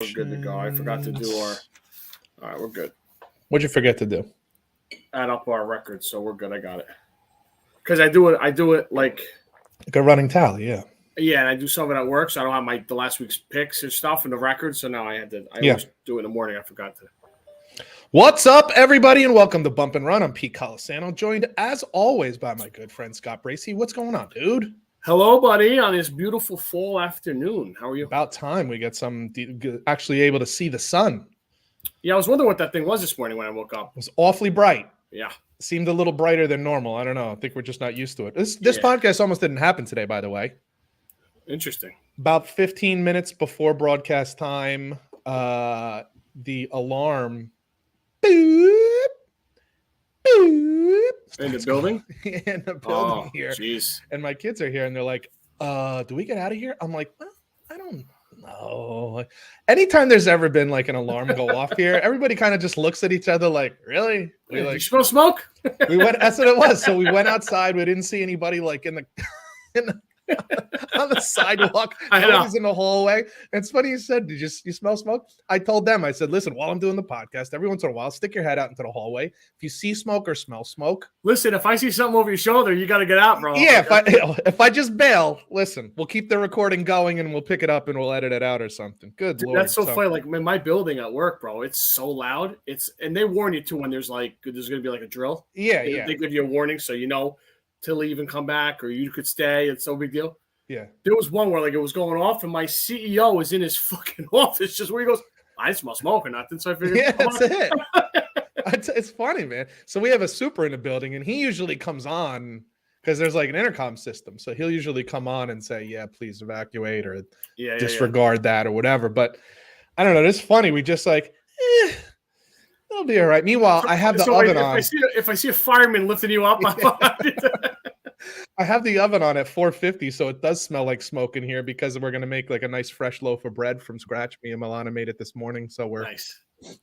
We're good to go. I forgot to do our. All right, we're good. What'd you forget to do? Add up our records, so we're good. I got it. Because I do it like a running tally, yeah. Yeah, and I do some of it at work, so I don't have the last week's picks and stuff and the records. So now I always do it in the morning. I forgot to. What's up, everybody, and welcome to Bump and Run. I'm Pete Colasano, joined as always by my good friend Scott Bracey. What's going on, dude? Hello, buddy, on this beautiful fall afternoon. How are you? About time we get actually able to see the sun. Yeah, I was wondering what that thing was this morning when I woke up. It was awfully bright. Yeah. It seemed a little brighter than normal. I don't know. I think we're just not used to it. This podcast almost didn't happen today, by the way. Interesting. About 15 minutes before broadcast time, the alarm boop, boop, in the building? in the building here. Jeez. And my kids are here, and they're like, do we get out of here? I'm like, well, I don't know. Anytime there's ever been like an alarm go off here, everybody kind of just looks at each other like, really? You smell smoke? That's what it was. So we went outside. We didn't see anybody like in the on the sidewalk. Nobody's in the hallway. And it's funny you said, did you smell smoke? I told them, I said, listen, while I'm doing the podcast, every once in a while, stick your head out into the hallway. If you see smoke or smell smoke. Listen, if I see something over your shoulder, you got to get out, bro. Yeah, if I just bail, listen, we'll keep the recording going and we'll pick it up and we'll edit it out or something. Good Lord. That's so funny. Like in my building at work, bro, it's so loud. And they warn you too when there's going to be like a drill. Yeah. They give you a warning so you know to leave and come back, or you could stay. It's no big deal. Yeah. There was one where like it was going off, and my CEO was in his fucking office just where he goes, I didn't smell smoke or nothing. So I figured, yeah, that's it. It's funny, man. So we have a super in the building, and he usually comes on because there's like an intercom system. So he'll usually come on and say, yeah, please evacuate or disregard that or whatever. But I don't know. It's funny. We just like, it'll be all right. Meanwhile, I have the oven on. If I see a fireman lifting you up, I have the oven on at 450, so it does smell like smoke in here because we're going to make like a nice fresh loaf of bread from scratch. Me and Milana made it this morning, so we're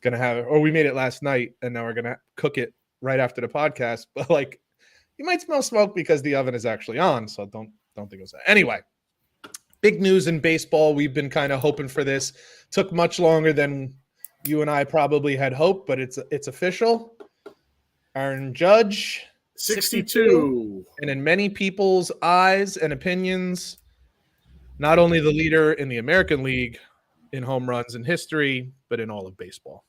going to have it. Or we made it last night, and now we're going to cook it right after the podcast. But like, you might smell smoke because the oven is actually on, so don't think it was that. Anyway, big news in baseball. We've been kind of hoping for this. Took much longer than you and I probably had hoped, but it's official. Aaron Judge, 62. And in many people's eyes and opinions, not only the leader in the American League in home runs in history, but in all of baseball.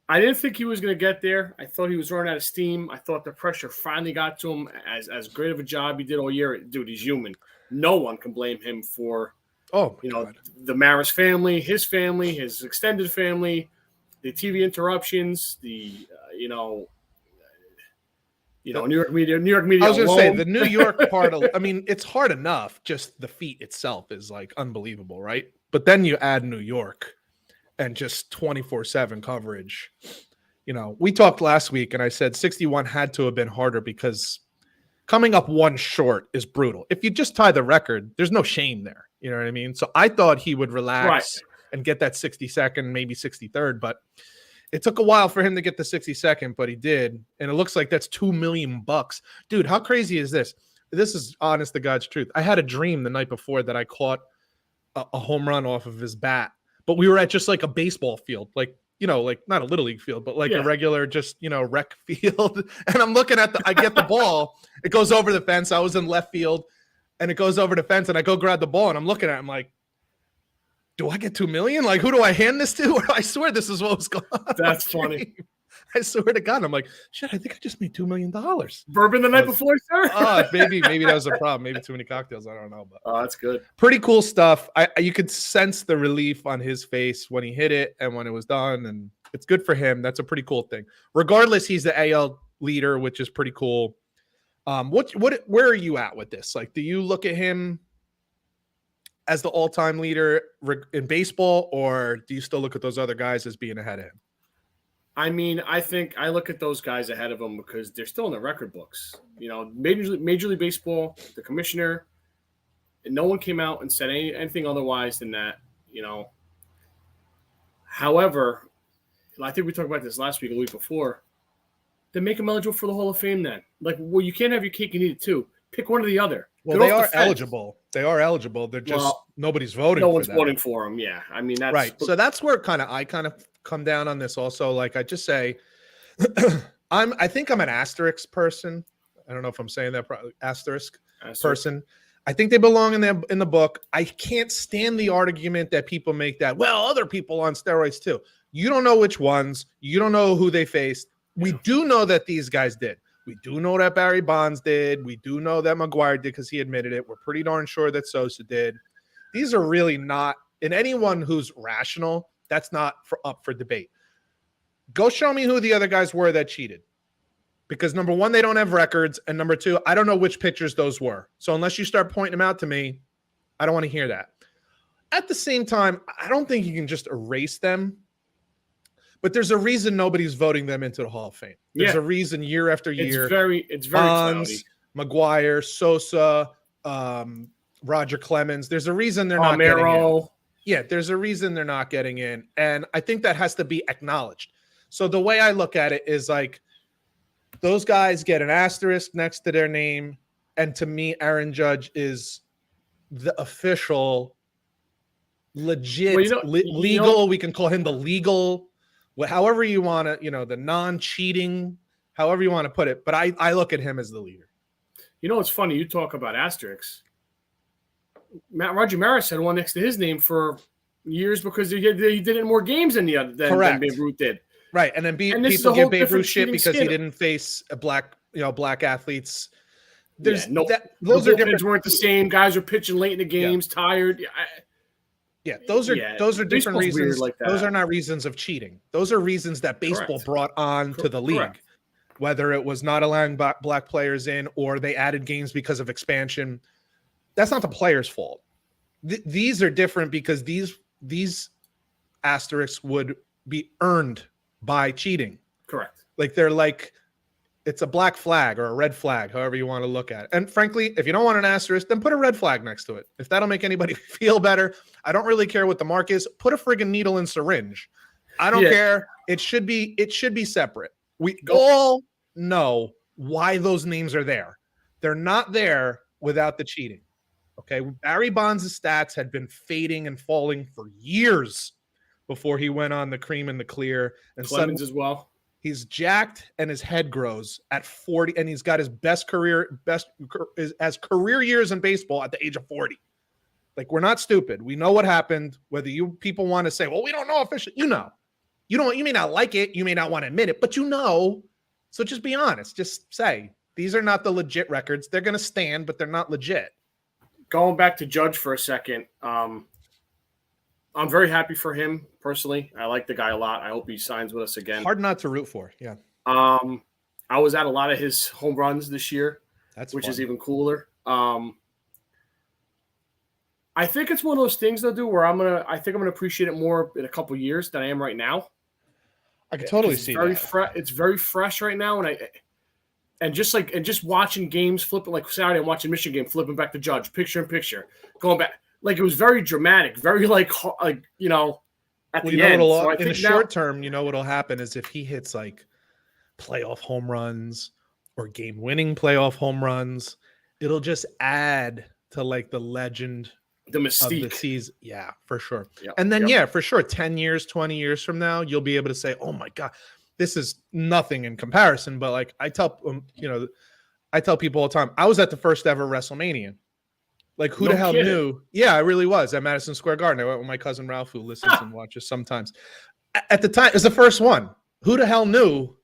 I didn't think he was going to get there. I thought he was running out of steam. I thought the pressure finally got to him. As great of a job he did all year. Dude, he's human. No one can blame him for the Maris family, his extended family, the TV interruptions, the New York media. I was going to say the New York part of, I mean, it's hard enough. Just the feat itself is like unbelievable, right? But then you add New York and just 24/7 coverage. We talked last week and I said 61 had to have been harder because coming up one short is brutal. If you just tie the record, there's no shame there. You know what I mean? So I thought he would relax and get that 62nd, maybe 63rd, but it took a while for him to get the 62nd, but he did. And it looks like that's $2 million. Dude, how crazy is this? This is honest to God's truth. I had a dream the night before that I caught a home run off of his bat, but we were at just like a baseball field, like not a little league field, but like a regular, just, rec field. And I'm looking at I get the ball. It goes over the fence. I was in left field and it goes over the fence and I go grab the ball and I'm looking at it. I'm like, do I get $2 million? Like, who do I hand this to? Or I swear this is what was going on. That's funny. I swear to God. I'm like, shit, I think I just made $2 million. Bourbon the night before, sir? Maybe that was a problem. Maybe too many cocktails. I don't know. But that's good. Pretty cool stuff. You could sense the relief on his face when he hit it and when it was done. And it's good for him. That's a pretty cool thing. Regardless, he's the AL leader, which is pretty cool. Where are you at with this? Like, do you look at him as the all-time leader in baseball, or do you still look at those other guys as being ahead of him? I mean, I think I look at those guys ahead of him because they're still in the record books. Major League Baseball, the commissioner, and no one came out and said anything otherwise than that. However, I think we talked about this last week or the week before. Then make him eligible for the Hall of Fame then. Like, well, you can't have your cake and eat it too. Pick one or the other. Well, they are eligible. They are eligible. They're just nobody's voting. No one's voting for them. Yeah, I mean that's right. So that's where I kind of come down on this. Also, like I just say, I think I'm an asterisk person. I don't know if I'm saying that asterisk person. I think they belong in the book. I can't stand the argument that people make that, well, other people on steroids too. You don't know which ones. You don't know who they faced. We do know that these guys did. We do know that Barry Bonds did. We do know that McGwire did because he admitted it. We're pretty darn sure that Sosa did. These are really not, in anyone who's rational, that's not up for debate. Go show me who the other guys were that cheated. Because number one, they don't have records. And number two, I don't know which pitchers those were. So unless you start pointing them out to me, I don't want to hear that. At the same time, I don't think you can just erase them. But there's a reason nobody's voting them into the Hall of Fame. There's a reason year after year. It's very Bonds, McGwire, Sosa, Roger Clemens. There's a reason they're not getting in. Yeah, there's a reason they're not getting in. And I think that has to be acknowledged. So the way I look at it is like those guys get an asterisk next to their name. And to me, Aaron Judge is the official, legit, legal. We can call him the legal, however you want to, the non-cheating, however you want to put it. But I look at him as the leader. It's funny. You talk about asterisks. Roger Maris had one next to his name for years because he did it in more games than than Babe Ruth did. Right, and then people give Babe Ruth shit because he didn't face a black athletes. Those are different. Weren't the same. Guys are pitching late in the games, tired. Those are different reasons. Like those are not reasons of cheating. Those are reasons that baseball brought on to the league. Correct. Whether it was not allowing black players in or they added games because of expansion, that's not the player's fault. These are different because these asterisks would be earned by cheating. Correct. Like it's a black flag or a red flag, however you want to look at it. And frankly, if you don't want an asterisk, then put a red flag next to it. If that'll make anybody feel better, I don't really care what the mark is. Put a friggin' needle and syringe. I don't care. It should be separate. We all know why those names are there. They're not there without the cheating. Okay. Barry Bonds' stats had been fading and falling for years before he went on the cream and the clear. And Clemens as well. He's jacked and his head grows at 40, and he's got his career years in baseball at the age of 40. Like, we're not stupid. We know what happened. Whether you people want to say, well, we don't know officially, you may not like it, you may not want to admit it, but so just be honest. Just say these are not the legit records. They're going to stand, but they're not legit. Going back to Judge for a second, I'm very happy for him personally. I like the guy a lot. I hope he signs with us again. Hard not to root for. Yeah. I was at a lot of his home runs this year, which is even cooler. I think it's one of those things they'll do where I think I'm gonna appreciate it more in a couple of years than I am right now. I can totally see that. It's very fresh right now, and just watching games flipping, like Saturday, I'm watching Michigan game, flipping back to Judge, picture in picture, going back. Like, it was very dramatic, very at the end. So in the short term, what'll happen is if he hits like playoff home runs or game-winning playoff home runs, it'll just add to like the legend, the mystique of the season. Yeah, for sure. Yep. And then, for sure, 10 years, 20 years from now, you'll be able to say, oh my God, this is nothing in comparison. But like I tell people all the time, I was at the first ever WrestleMania. Like, who the hell knew? Yeah, I really was at Madison Square Garden. I went with my cousin Ralph, who listens and watches sometimes. At the time, it was the first one. Who the hell knew,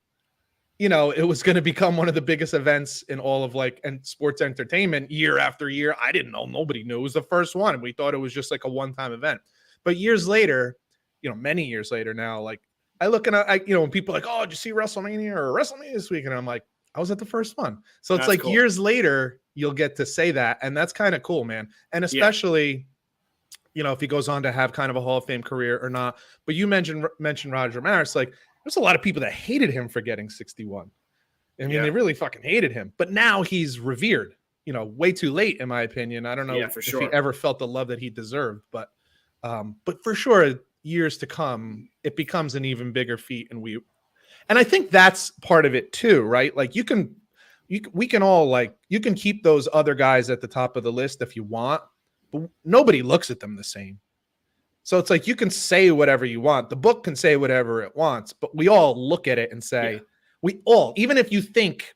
it was going to become one of the biggest events in all of and sports entertainment year after year. I didn't know. Nobody knew. It was the first one. And we thought it was just like a one-time event. But years later, many years later now, like I look at, when people are like, oh, did you see WrestleMania or WrestleMania this week? And I'm like, I was at the first one. So it's like cool. Years later, you'll get to say that. And that's kind of cool, man. And especially, if he goes on to have kind of a Hall of Fame career or not. But you mentioned Roger Maris. Like, there's a lot of people that hated him for getting 61. I mean, they really fucking hated him. But now he's revered, way too late, in my opinion. I don't know if he ever felt the love that he deserved. But for sure, years to come, it becomes an even bigger feat. And I think that's part of it too, right? Like, you can we can all you can keep those other guys at the top of the list if you want, but nobody looks at them the same. So it's like you can say whatever you want. The book can say whatever it wants, but we all look at it and say, we all, even if you think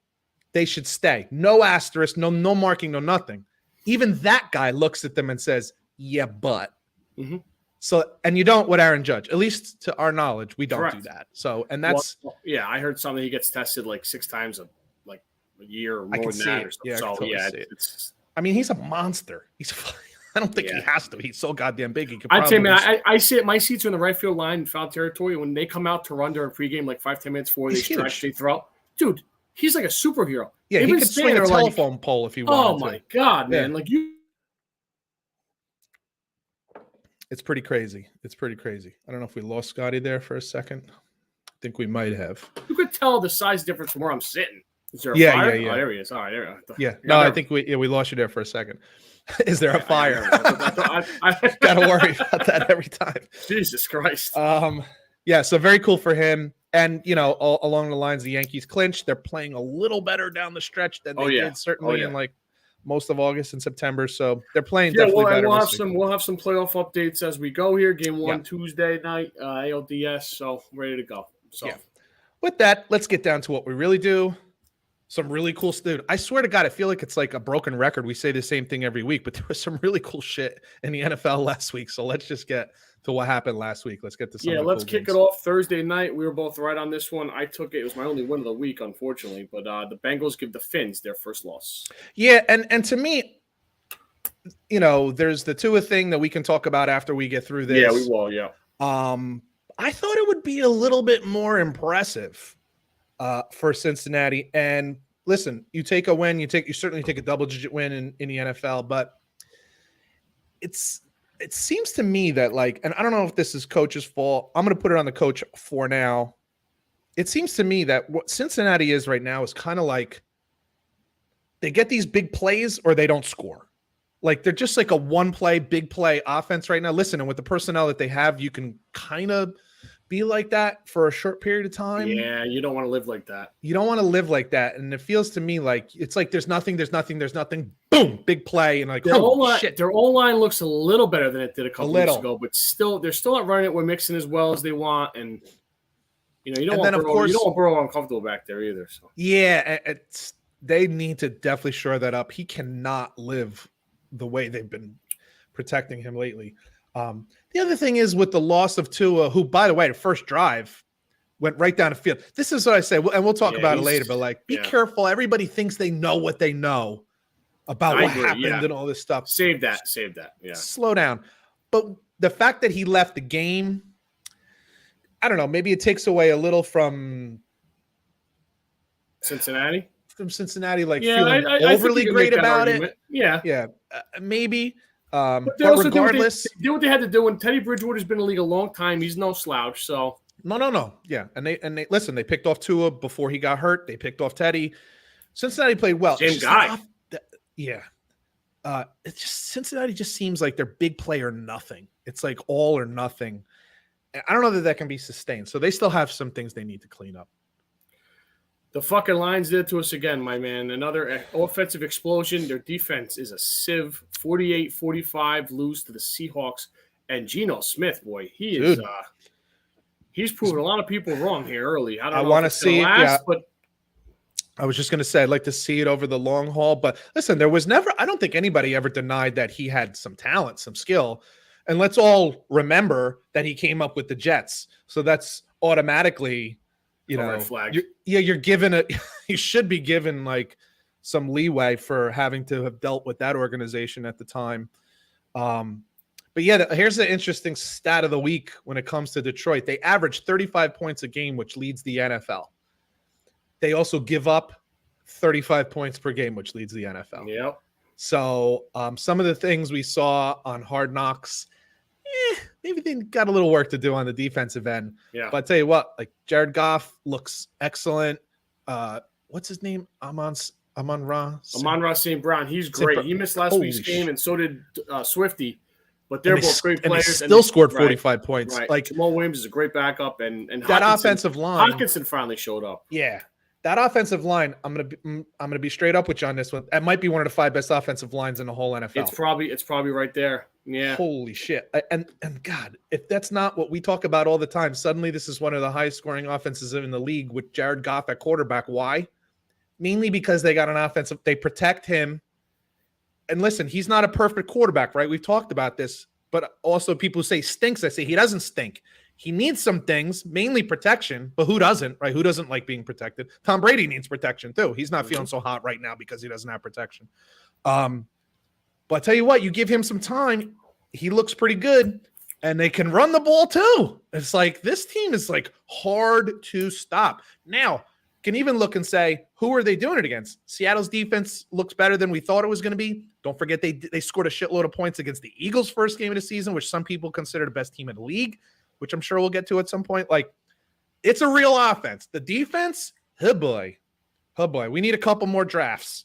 they should stay, no asterisk, no marking, no nothing. Even that guy looks at them and says, yeah, but. Mm-hmm. So, and you don't with Aaron Judge, at least to our knowledge, we don't do that. So, and that's. I heard something he gets tested 6 times a year or more than that. Or something. Yeah, so, totally it's. I mean, he's a monster. I don't think he has to. He's so goddamn big. He could. I'd say, man, I see it. My seats are in the right field line in foul territory. When they come out to run during pregame, 5-10 minutes before they stretch, they throw. Dude, he's like a superhero. Yeah, he could swing a telephone pole if he wanted to. Oh my god, man! It's pretty crazy. I don't know if we lost Scotty there for a second. I think we might have. You could tell the size difference from where I'm sitting. Is there a fire? Yeah. Oh, there he is. All right, there we go. Yeah. No, I think we lost you there for a second. Is there a fire? I gotta worry about that every time. Jesus Christ. Yeah, so very cool for him. And along the lines, the Yankees clinched. They're playing a little better down the stretch than they did certainly in most of August and September. So they're playing definitely better. We'll have some playoff updates as we go here. Game 1 Tuesday night, ALDS. So ready to go. So with that, let's get down to what we really do. Some really cool stuff. I swear to God, I feel like it's like a broken record. We say the same thing every week, but there was some really cool shit in the NFL last week. So let's just get to what happened last week. Let's get to some. Let's kick it off Thursday night. We were both right on this one. I took it. It was my only win of the week, unfortunately. But the Bengals give the Finns their first loss. Yeah, and to me, there's the Tua thing that we can talk about after we get through this. Yeah, we will. Yeah. I thought it would be a little bit more impressive for Cincinnati. And listen, you take a win, you certainly take a double-digit win in the NFL, but it seems to me that and I don't know if this is coach's fault. I'm going to put it on the coach for now. It seems to me that what Cincinnati is right now is kind of they get these big plays or they don't score. They're just a one-play, big play offense right now. Listen, and with the personnel that they have, you can kind of be like that for a short period of time. Yeah, you don't want to live like that. You don't want to live like that. And it feels to me it's there's nothing, boom, big play. And shit. Their O-line looks a little better than it did a couple weeks ago, but they're still not running it with Mixon as well as they want. And, you don't want Burrow uncomfortable back there either. So. Yeah, they need to definitely shore that up. He cannot live the way they've been protecting him lately. The other thing is with the loss of Tua, who, by the way, the first drive went right down the field. This is what I say, and we'll talk about it later, but be careful. Everybody thinks they know what they know about what happened and all this stuff. Save that. Yeah. Slow down. But the fact that he left the game, I don't know, maybe it takes away a little from Cincinnati. Feeling overly great about it. Yeah. Maybe. But regardless, they did what they had to do. And Teddy Bridgewater's been in the league a long time. He's no slouch. So no. Yeah, and they listen. They picked off Tua before he got hurt. They picked off Teddy. Cincinnati played well. Same guy. It's just Cincinnati just seems like they're big play or nothing. It's all or nothing. I don't know that can be sustained. So they still have some things they need to clean up. The fucking Lions did it to us again, my man. Another offensive explosion. Their defense is a sieve. 48-45, lose to the Seahawks. And Geno Smith, boy, he's proven a lot of people wrong here early. I want to see it, but I was just going to say I'd like to see it over the long haul. But listen, I don't think anybody ever denied that he had some talent, some skill. And let's all remember that he came up with the Jets. So that's automatically – you're given it. You should be given some leeway for having to have dealt with that organization at the time. But here's the interesting stat of the week when it comes to Detroit. They average 35 points a game, which leads the NFL. They also give up 35 points per game, which leads the NFL. Yep. So some of the things we saw on Hard Knocks, maybe they got a little work to do on the defensive end. Yeah. But I tell you what, Jared Goff looks excellent. What's his name? Amon-Ra St. Brown. He's great. He missed last week's game, and so did Swifty. But they're both great players. And still scored 45 points. Right. Jamal Williams is a great backup, and that offensive line. Hockenson finally showed up. Yeah. That offensive line, I'm gonna be straight up with you on this one. That might be one of the 5 best offensive lines in the whole NFL. It's probably right there. Yeah. Holy shit. And God, if that's not what we talk about all the time, suddenly this is one of the highest scoring offenses in the league with Jared Goff at quarterback. Why? Mainly because they got an offensive, they protect him. And listen, he's not a perfect quarterback, right? We've talked about this, but also people say stinks. I say he doesn't stink. He needs some things, mainly protection, but who doesn't, right? Who doesn't like being protected? Tom Brady needs protection too. He's not feeling so hot right now because he doesn't have protection. But I tell you what, you give him some time, he looks pretty good, and they can run the ball too. It's like this team is like hard to stop. Now, can even look and say, who are they doing it against? Seattle's defense looks better than we thought it was going to be. Don't forget they scored a shitload of points against the Eagles' first game of the season, which some people consider the best team in the league, which I'm sure we'll get to at some point. Like, it's a real offense. The defense, oh boy, we need a couple more drafts,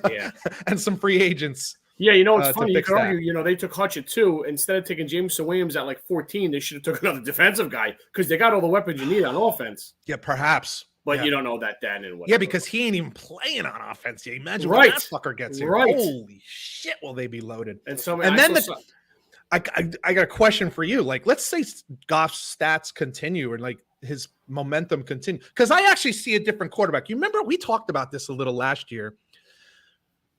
yeah, and some free agents. Yeah, it's funny. You could argue, they took Hutch at 2. Instead of taking Jameson Williams at like 14, they should have took another defensive guy because they got all the weapons you need on offense. Yeah, perhaps. But you don't know that Dan and whatever. Yeah, because he ain't even playing on offense yet. Imagine when that fucker gets here. Right. Holy shit, will they be loaded? And I got a question for you. Like, let's say Goff's stats continue and like his momentum continue. Because I actually see a different quarterback. You remember we talked about this a little last year.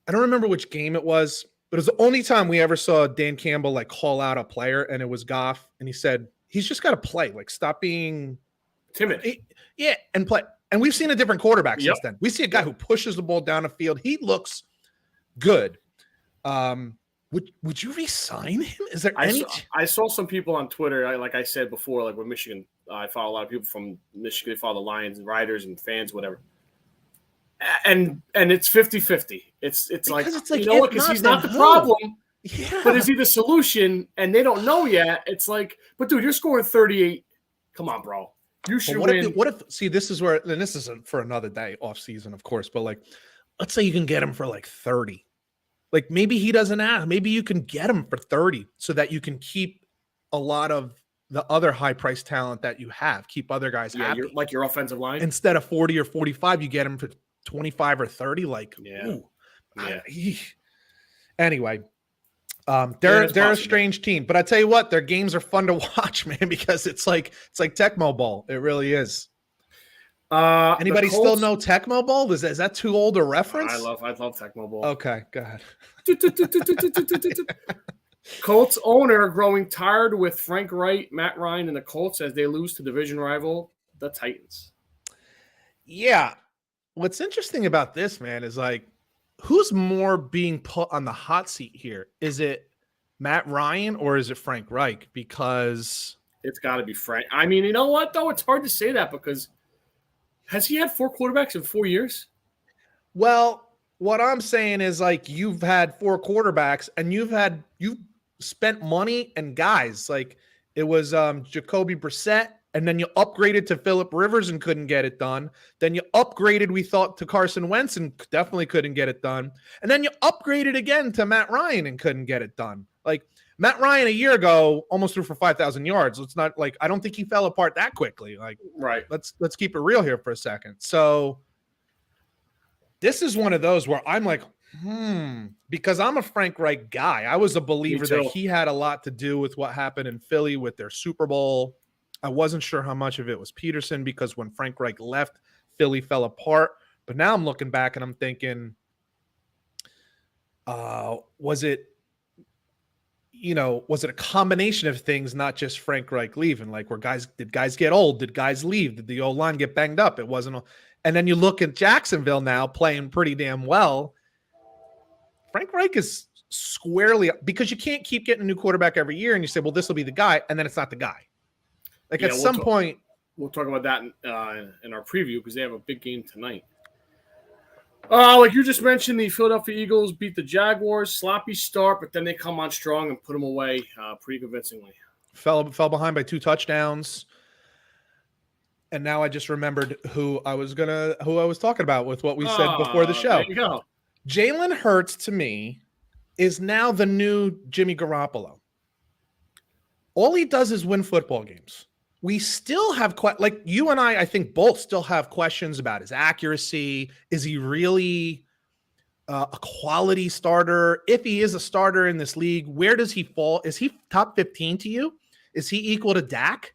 I don't remember which game it was, but it was the only time we ever saw Dan Campbell like call out a player, and it was Goff, and he said he's just got to play, like stop being timid. And play. And we've seen a different quarterback since then. We see a guy who pushes the ball down the field. He looks good. Would you re-sign him? Is there I saw some people on Twitter, like I said before, like with Michigan. I follow a lot of people from Michigan. They follow the Lions and Riders and fans, whatever. And it's 50-50. It's like you know what? Because he's not the problem, but is he the solution? And they don't know yet. It's like, but dude, you're scoring 38. Come on, bro. You should win. What if? See, this is where, and this isn't for another day off season, of course. But like, let's say you can get him for like 30. Like maybe he doesn't ask. Maybe you can get him for 30 so that you can keep a lot of the other high price talent that you have. Keep other guys happy. Like your offensive line. Instead of 40 or 45, you get him for 25 or 30. Like, anyway, they're a strange team, but I tell you what, their games are fun to watch, man, because it's like Tecmo Bowl. It really is. Anybody still know Tecmo Bowl? Is that too old a reference? I love Tecmo Bowl. Okay, go ahead. Colts owner growing tired with Frank Wright, Matt Ryan, and the Colts as they lose to division rival the Titans. Yeah. What's interesting about this, man, is like, who's more being put on the hot seat here? Is it Matt Ryan or is it Frank Reich? Because it's got to be Frank. I mean, you know what, though? It's hard to say that because has he had 4 quarterbacks in 4 years? Well, what I'm saying is like you've had 4 quarterbacks and you've spent money and guys. Like it was Jacoby Brissett. And then you upgraded to Phillip Rivers and couldn't get it done. Then you upgraded, we thought, to Carson Wentz and definitely couldn't get it done. And then you upgraded again to Matt Ryan and couldn't get it done. Like Matt Ryan a year ago almost threw for 5,000 yards. It's not like I don't think he fell apart that quickly. Like, right. Let's keep it real here for a second. So this is one of those where I'm like, because I'm a Frank Reich guy. I was a believer that he had a lot to do with what happened in Philly with their Super Bowl. I wasn't sure how much of it was Peterson because when Frank Reich left, Philly fell apart. But now I'm looking back and I'm thinking, was it a combination of things, not just Frank Reich leaving? Like, did guys get old? Did guys leave? Did the O-line get banged up? It wasn't. And then you look at Jacksonville now playing pretty damn well. Frank Reich is squarely – because you can't keep getting a new quarterback every year and you say, well, this will be the guy, and then it's not the guy. Like at some point, we'll talk about that in our preview because they have a big game tonight. Like you just mentioned, the Philadelphia Eagles beat the Jaguars, sloppy start, but then they come on strong and put them away pretty convincingly. Fell behind by 2 touchdowns, and now I just remembered who I was talking about with what we said before the show. There you go. Jalen Hurts to me is now the new Jimmy Garoppolo. All he does is win football games. we still have like you and I think both still have questions about his accuracy. Is he really a quality starter? If he is a starter in this league, where does he fall? Is he top 15 to you? Is he equal to Dak?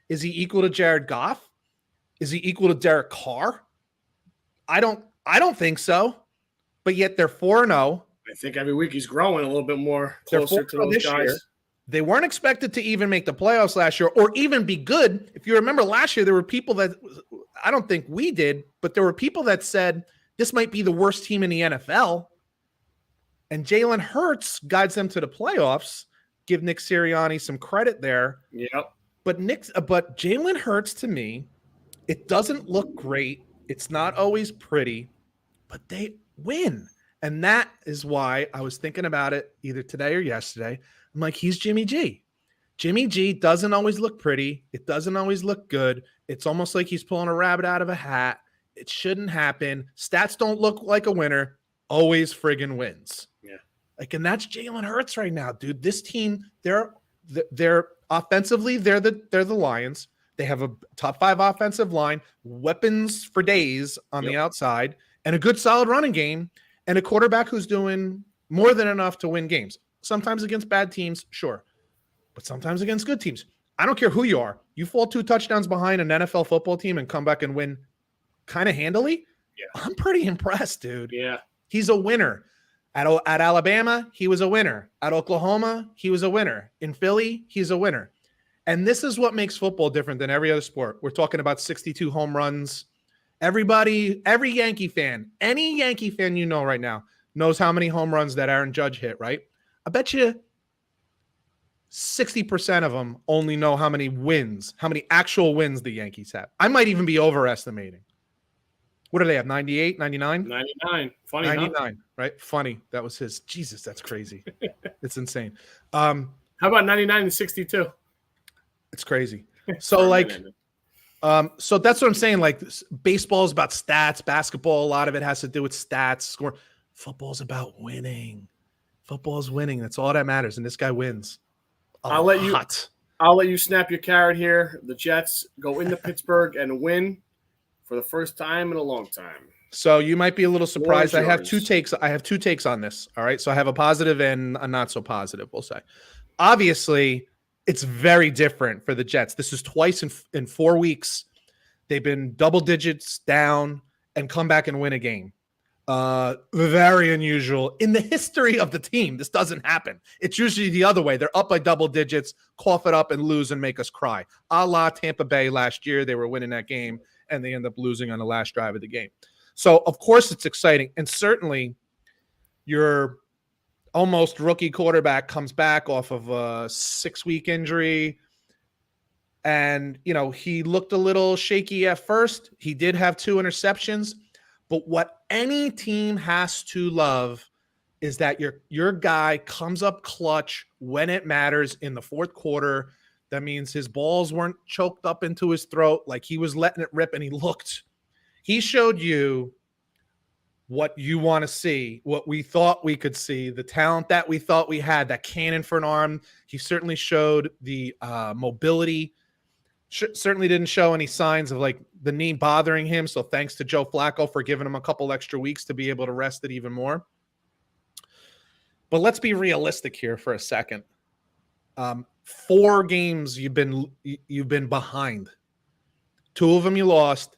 Is he equal to Jared Goff? Is he equal to Derek Carr? I don't think so. But yet they're 4-0. I think every week he's growing a little bit more closer to those guys. Year. They weren't expected to even make the playoffs last year or even be good. If you remember last year, there were people that I don't think we did, but there were people that said this might be the worst team in the NFL. And Jalen Hurts guides them to the playoffs. Give Nick Sirianni some credit there. Yep. But Jalen Hurts, to me, it doesn't look great. It's not always pretty, but they win. And that is why I was thinking about it either today or yesterday. I'm like, he's Jimmy G. Jimmy G doesn't always look pretty. It doesn't always look good. It's almost like he's pulling a rabbit out of a hat. It shouldn't happen. Stats don't look like a winner. Always friggin' wins. Yeah. Like, and that's Jalen Hurts right now, dude. This team, they're offensively, they're the Lions. They have a top 5 offensive line, weapons for days on the outside, and a good solid running game, and a quarterback who's doing more than enough to win games. Sometimes against bad teams, sure, but sometimes against good teams. I don't care who you are. You fall 2 touchdowns behind an NFL football team and come back and win kind of handily. Yeah. I'm pretty impressed, dude. Yeah. He's a winner. At Alabama, he was a winner. At Oklahoma, he was a winner. In Philly, he's a winner. And this is what makes football different than every other sport. We're talking about 62 home runs. Every Yankee fan, any Yankee fan you know right now knows how many home runs that Aaron Judge hit, right? I bet you 60% of them only know how many actual wins the Yankees have. I might even be overestimating. What do they have, 98, 99? 99. Funny, 99, huh? right? Funny. That was his. Jesus, that's crazy. It's insane. How about 99 and 62? It's crazy. So like, so that's what I'm saying. Like, baseball is about stats. Basketball, a lot of it has to do with stats. Score. Football's about winning. Football's winning. That's all that matters. And this guy wins. I'll let you snap your carrot here. The Jets go into Pittsburgh and win for the first time in a long time. So you might be a little surprised. I have 2 takes. I have 2 takes on this. All right. So I have a positive and a not so positive, we'll say. Obviously, it's very different for the Jets. This is twice in 4 weeks. They've been double digits down and come back and win a game. Very unusual in the history of the team. This doesn't happen. It's usually the other way. They're up by double digits, cough it up and lose and make us cry. A la Tampa Bay last year. They were winning that game and they end up losing on the last drive of the game. So, of course, it's exciting. And certainly your almost rookie quarterback comes back off of a 6-week injury. And, you know, he looked a little shaky at first. He did have 2 interceptions. But what any team has to love is that your guy comes up clutch when it matters in the fourth quarter. That means his balls weren't choked up into his throat. Like, he was letting it rip, and he showed you what you want to see, what we thought we could see, the talent that we thought we had, that cannon for an arm. He certainly showed the mobility. Certainly didn't show any signs of like the knee bothering him. So thanks to Joe Flacco for giving him a couple extra weeks to be able to rest it even more. But let's be realistic here for a second. 4 games you've been behind. 2 of them you lost.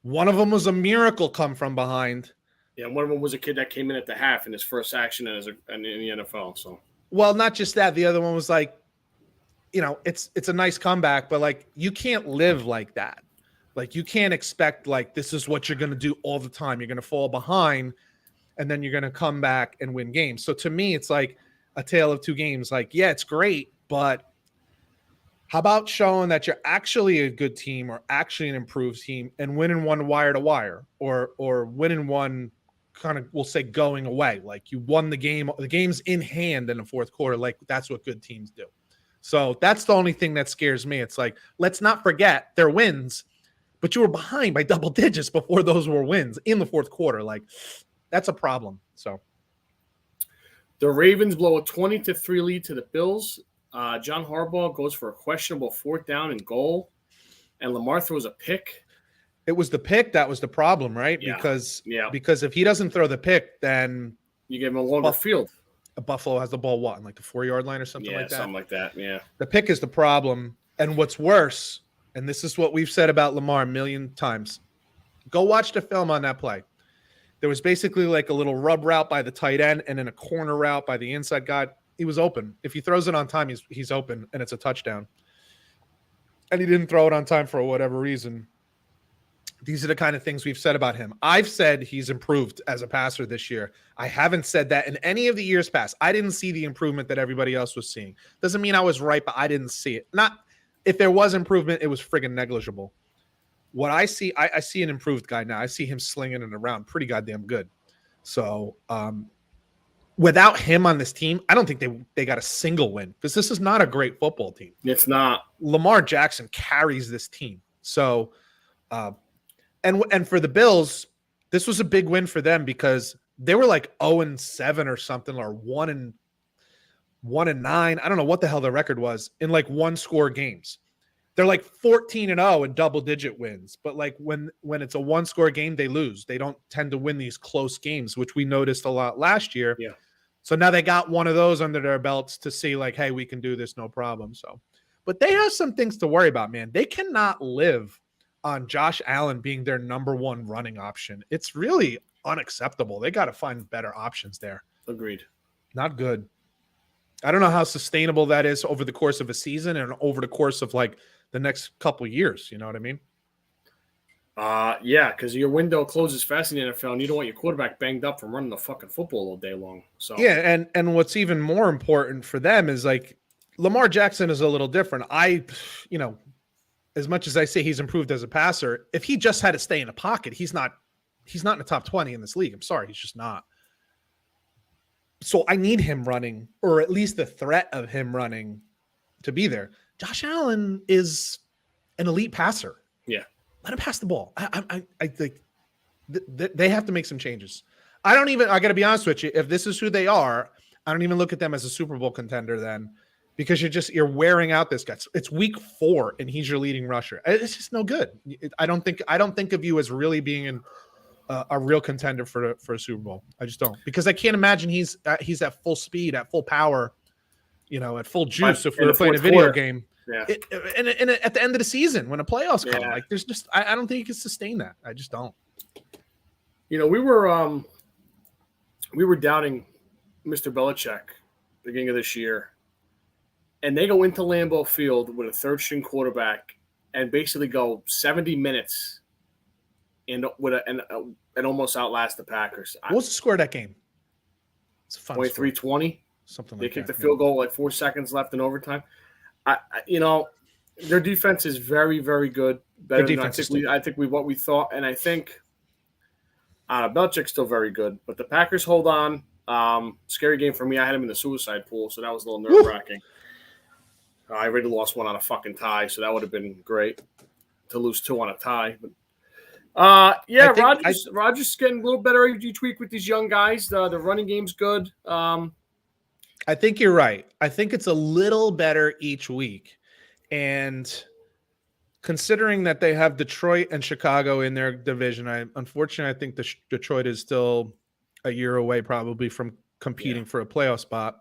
One of them was a miracle come from behind. Yeah, one of them was a kid that came in at the half in his first action in the NFL. So, well, not just that. The other one was like, you know, it's a nice comeback, but like, you can't live like that. Like, you can't expect like this is what you're going to do all the time. You're going to fall behind and then you're going to come back and win games. So to me, it's like a tale of 2 games. Like, yeah, it's great, but how about showing that you're actually a good team or actually an improved team and winning one wire to wire or winning one kind of, we'll say, going away. Like, you won the game's in hand in the fourth quarter. Like, that's what good teams do. So that's the only thing that scares me. It's like, let's not forget their wins, but you were behind by double digits before those were wins in the fourth quarter. Like, that's a problem. So the Ravens blow a 20-3 lead to the Bills. John Harbaugh goes for a questionable 4th down and goal, and Lamar throws a pick. It was the pick that was the problem, right? Yeah. Because if he doesn't throw the pick, then you give him a longer field. Buffalo has the ball on like the 4-yard line or something like that? Something like that, yeah. The pick is the problem. And what's worse, and this is what we've said about Lamar a million times, go watch the film on that play. There was basically like a little rub route by the tight end and then a corner route by the inside guy. He was open. If he throws it on time, he's open, and it's a touchdown. And he didn't throw it on time for whatever reason. These are the kind of things we've said about him. I've said he's improved as a passer this year. I haven't said that in any of the years past. I didn't see the improvement that everybody else was seeing. Doesn't mean I was right, but I didn't see it. Not if there was improvement, it was friggin' negligible. What I see, I see an improved guy now. I see him slinging it around pretty goddamn good. So without him on this team, I don't think they got a single win, because this is not a great football team. It's not. Lamar Jackson carries this team. So and for the Bills, this was a big win for them, because they were like 0-7 or something, or 1-9. I don't know what the hell the record was in like 1-score games. They're like 14-0 in double-digit wins, but like when it's a 1-score game, they lose. They don't tend to win these close games, which we noticed a lot last year. Yeah. So now they got one of those under their belts to see like, hey, we can do this, no problem. So, but they have some things to worry about, man. They cannot live on Josh Allen being their number one running option. It's really unacceptable. They got to find better options there. Agreed. Not good. I don't know how sustainable that is over the course of a season and over the course of like the next couple of years. You know what I mean? Yeah, because your window closes fast in the NFL, and you don't want your quarterback banged up from running the fucking football all day long. So yeah, and what's even more important for them is like Lamar Jackson is a little different. As much as I say he's improved as a passer, if he just had to stay in the pocket, he's not in the top 20 in this league. I'm sorry, he's just not. So I need him running, or at least the threat of him running to be there. Josh Allen is an elite passer. Yeah. Let him pass the ball. I think they have to make some changes. I got to be honest with you. If this is who they are, I don't even look at them as a Super Bowl contender then, because you're wearing out this guy. It's week 4 and he's your leading rusher. It's just no good. I don't think of you as really being a real contender for a Super Bowl. I just don't, because I can't imagine he's at full speed, at full power, at full juice. If we were playing a video game, yeah. And at the end of the season when the playoffs come, like there's just I don't think you can sustain that. I just don't. We were doubting Mr. Belichick beginning of this year, and they go into Lambeau Field with a third-string quarterback and basically go 70 minutes and almost outlast the Packers. What was the score of that game? It's a fun 23-20. Something like that. They kicked the field goal like 4 seconds left in overtime. Their defense is very, very good. Better than I think what we thought, and I think Belichick's still very good, but the Packers hold on. Scary game for me. I had him in the suicide pool, so that was a little nerve-wracking. I already lost one on a fucking tie, so that would have been great to lose 2 on a tie. But Rodgers getting a little better each week with these young guys. The running game's good. I think you're right. I think it's a little better each week. And considering that they have Detroit and Chicago in their division, unfortunately, I think Detroit is still a year away probably from competing for a playoff spot.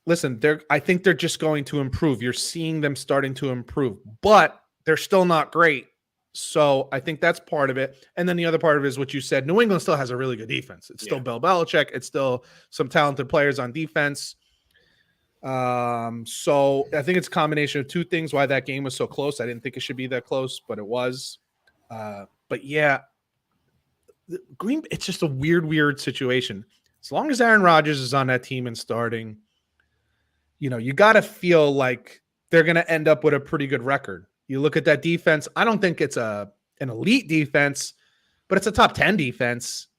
Listen, I think they're just going to improve. You're seeing them starting to improve, but they're still not great. So I think that's part of it. And then the other part of it is what you said. New England still has a really good defense. It's still Bill Belichick. It's still some talented players on defense. So I think it's a combination of two things why that game was so close. I didn't think it should be that close, but it was. But yeah, it's just a weird situation. As long as Aaron Rodgers is on that team and starting, you got to feel like they're going to end up with a pretty good record. You look at that defense. I don't think it's an elite defense, but it's a top 10 defense.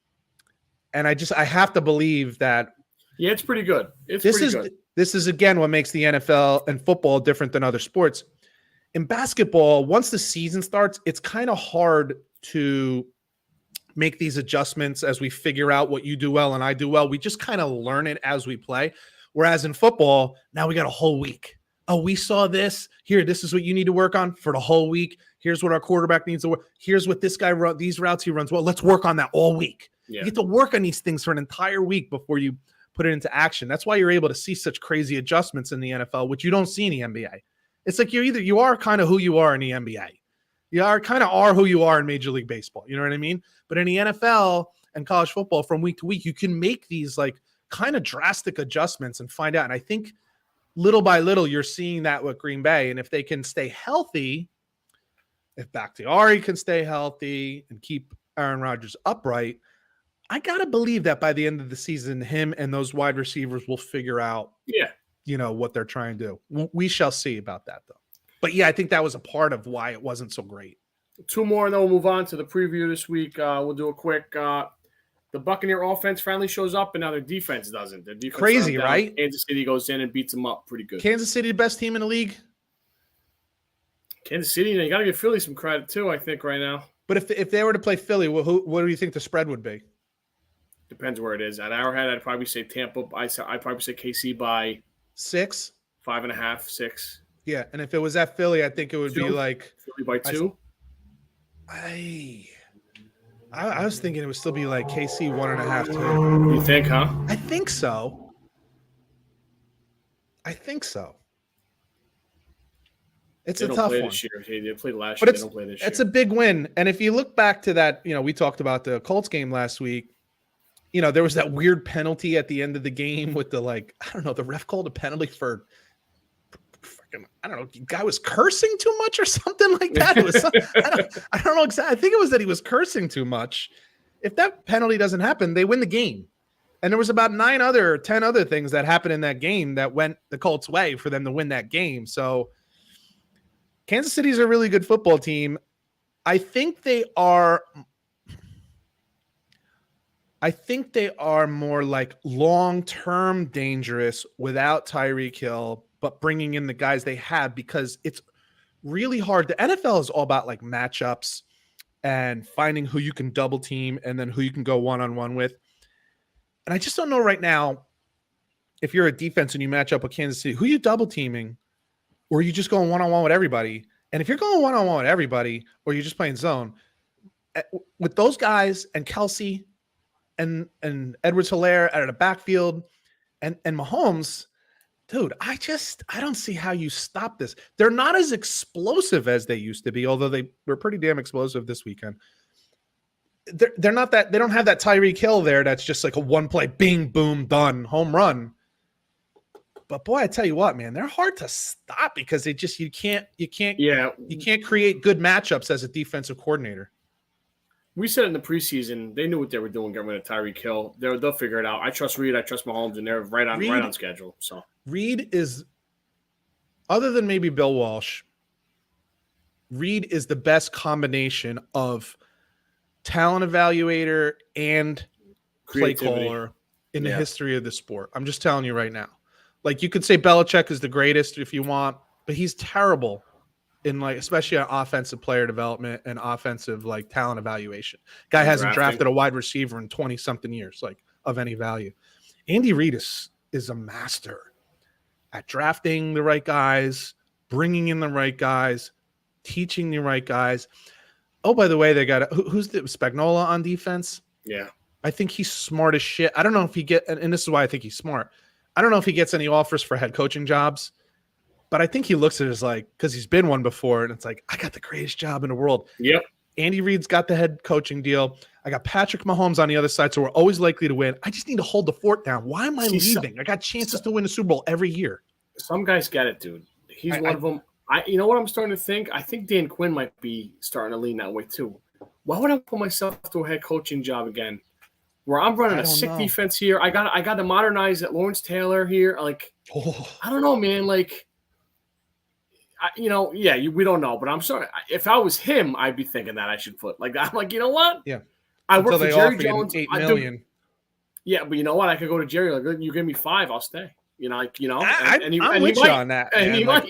And I have to believe that. Yeah, it's pretty good. This is again what makes the NFL and football different than other sports. In basketball, once the season starts, it's kind of hard to make these adjustments as we figure out what you do well and I do well. We just kind of learn it as we play. Whereas in football, now we got a whole week. Oh, we saw this. Here, this is what you need to work on for the whole week. Here's what our quarterback needs to work. Here's what this guy runs, these routes he runs. Well, let's work on that all week. Yeah. You get to work on these things for an entire week before you put it into action. That's why you're able to see such crazy adjustments in the NFL, which you don't see in the NBA. It's like you are kind of who you are in the NBA. You are who you are in Major League Baseball. You know what I mean? But in the NFL and college football, from week to week, you can make these like kind of drastic adjustments and find out. And I think little by little, you're seeing that with Green Bay. And if they can stay healthy, if Bakhtiari can stay healthy and keep Aaron Rodgers upright, I got to believe that by the end of the season, him and those wide receivers will figure out, what they're trying to do. We shall see about that, though. But, yeah, I think that was a part of why it wasn't so great. 2 more, and then we'll move on to the preview this week. We'll do a quick the Buccaneer offense finally shows up, and now their defense doesn't. Their defense crazy, right? Kansas City goes in and beats them up pretty good. Kansas City, the best team in the league? Kansas City, you got to give Philly some credit, too, I think, right now. But if they were to play Philly, what do you think the spread would be? Depends where it is. At Arrowhead, I'd probably say Tampa. I'd probably say KC by 6, 5.5, 6. Yeah, and if it was at Philly, I think it would 2. be like Philly by 2. I was thinking it would still be like KC 1.5, 2. You think, huh? I think so. It's a tough one. This year. They played last year. They don't play this year. It's a big win. And if you look back to that, we talked about the Colts game last week. There was that weird penalty at the end of the game with the the ref called a penalty for guy was cursing too much or something like that. It was I don't know exactly. I think it was that he was cursing too much. If that penalty doesn't happen, they win the game. And there was about 10 other things that happened in that game that went the Colts' way for them to win that game. So Kansas City is a really good football team. I think they are more like long-term dangerous without Tyreek Hill, but bringing in the guys they have, because it's really hard. The NFL is all about like matchups and finding who you can double team and then who you can go one-on-one with. And I just don't know right now, if you're a defense and you match up with Kansas City, who are you double teaming, or are you just going one-on-one with everybody? And if you're going one-on-one with everybody, or you're just playing zone, with those guys and Kelsey and Edwards-Helaire out of the backfield and Mahomes, dude, I don't see how you stop this. They're not as explosive as they used to be, although they were pretty damn explosive this weekend. They're not that. They don't have that Tyreek Hill there that's just like a one play, bing, boom, done, home run. But boy, I tell you what, man, they're hard to stop because you can't create good matchups as a defensive coordinator. We said in the preseason they knew what they were doing getting rid of Tyreek Hill. They'll figure it out. I trust Reed. I trust Mahomes, and they're right on schedule. So Reed is, other than maybe Bill Walsh, Reed is the best combination of talent evaluator and play caller in the history of the sport. I'm just telling you right now. Like, you could say Belichick is the greatest if you want, but he's terrible in, like, especially on offensive player development and offensive, like, talent evaluation. Guy hasn't drafted a wide receiver in 20-something years, like, of any value. Andy Reid is a master at drafting the right guys, bringing in the right guys, teaching the right guys. Oh, by the way, they got who's the Spagnuolo on defense? Yeah. I think he's smart as shit. I don't know if he and this is why I think he's smart. I don't know if he gets any offers for head coaching jobs, but I think he looks at it as like, because he's been one before, and it's like, I got the greatest job in the world. Yep. Andy Reid's got the head coaching deal. I got Patrick Mahomes on the other side, so we're always likely to win. I just need to hold the fort down. Why am I leaving? I got chances to win the Super Bowl every year. Some guys get it, dude. He's one of them. You know what I'm starting to think? I think Dan Quinn might be starting to lean that way too. Why would I put myself through a head coaching job again, where I'm running a sick defense here? I got to modernize at Lawrence Taylor here. Like, I don't know, man. Like, we don't know, but I'm sorry. If I was him, I'd be thinking that I should put. Like, I'm like, you know what? Yeah. I work for Jerry Jones. $8 million. Yeah, but you know what? I could go to Jerry. Like, you give me $5, I'll stay. I'm with you on that.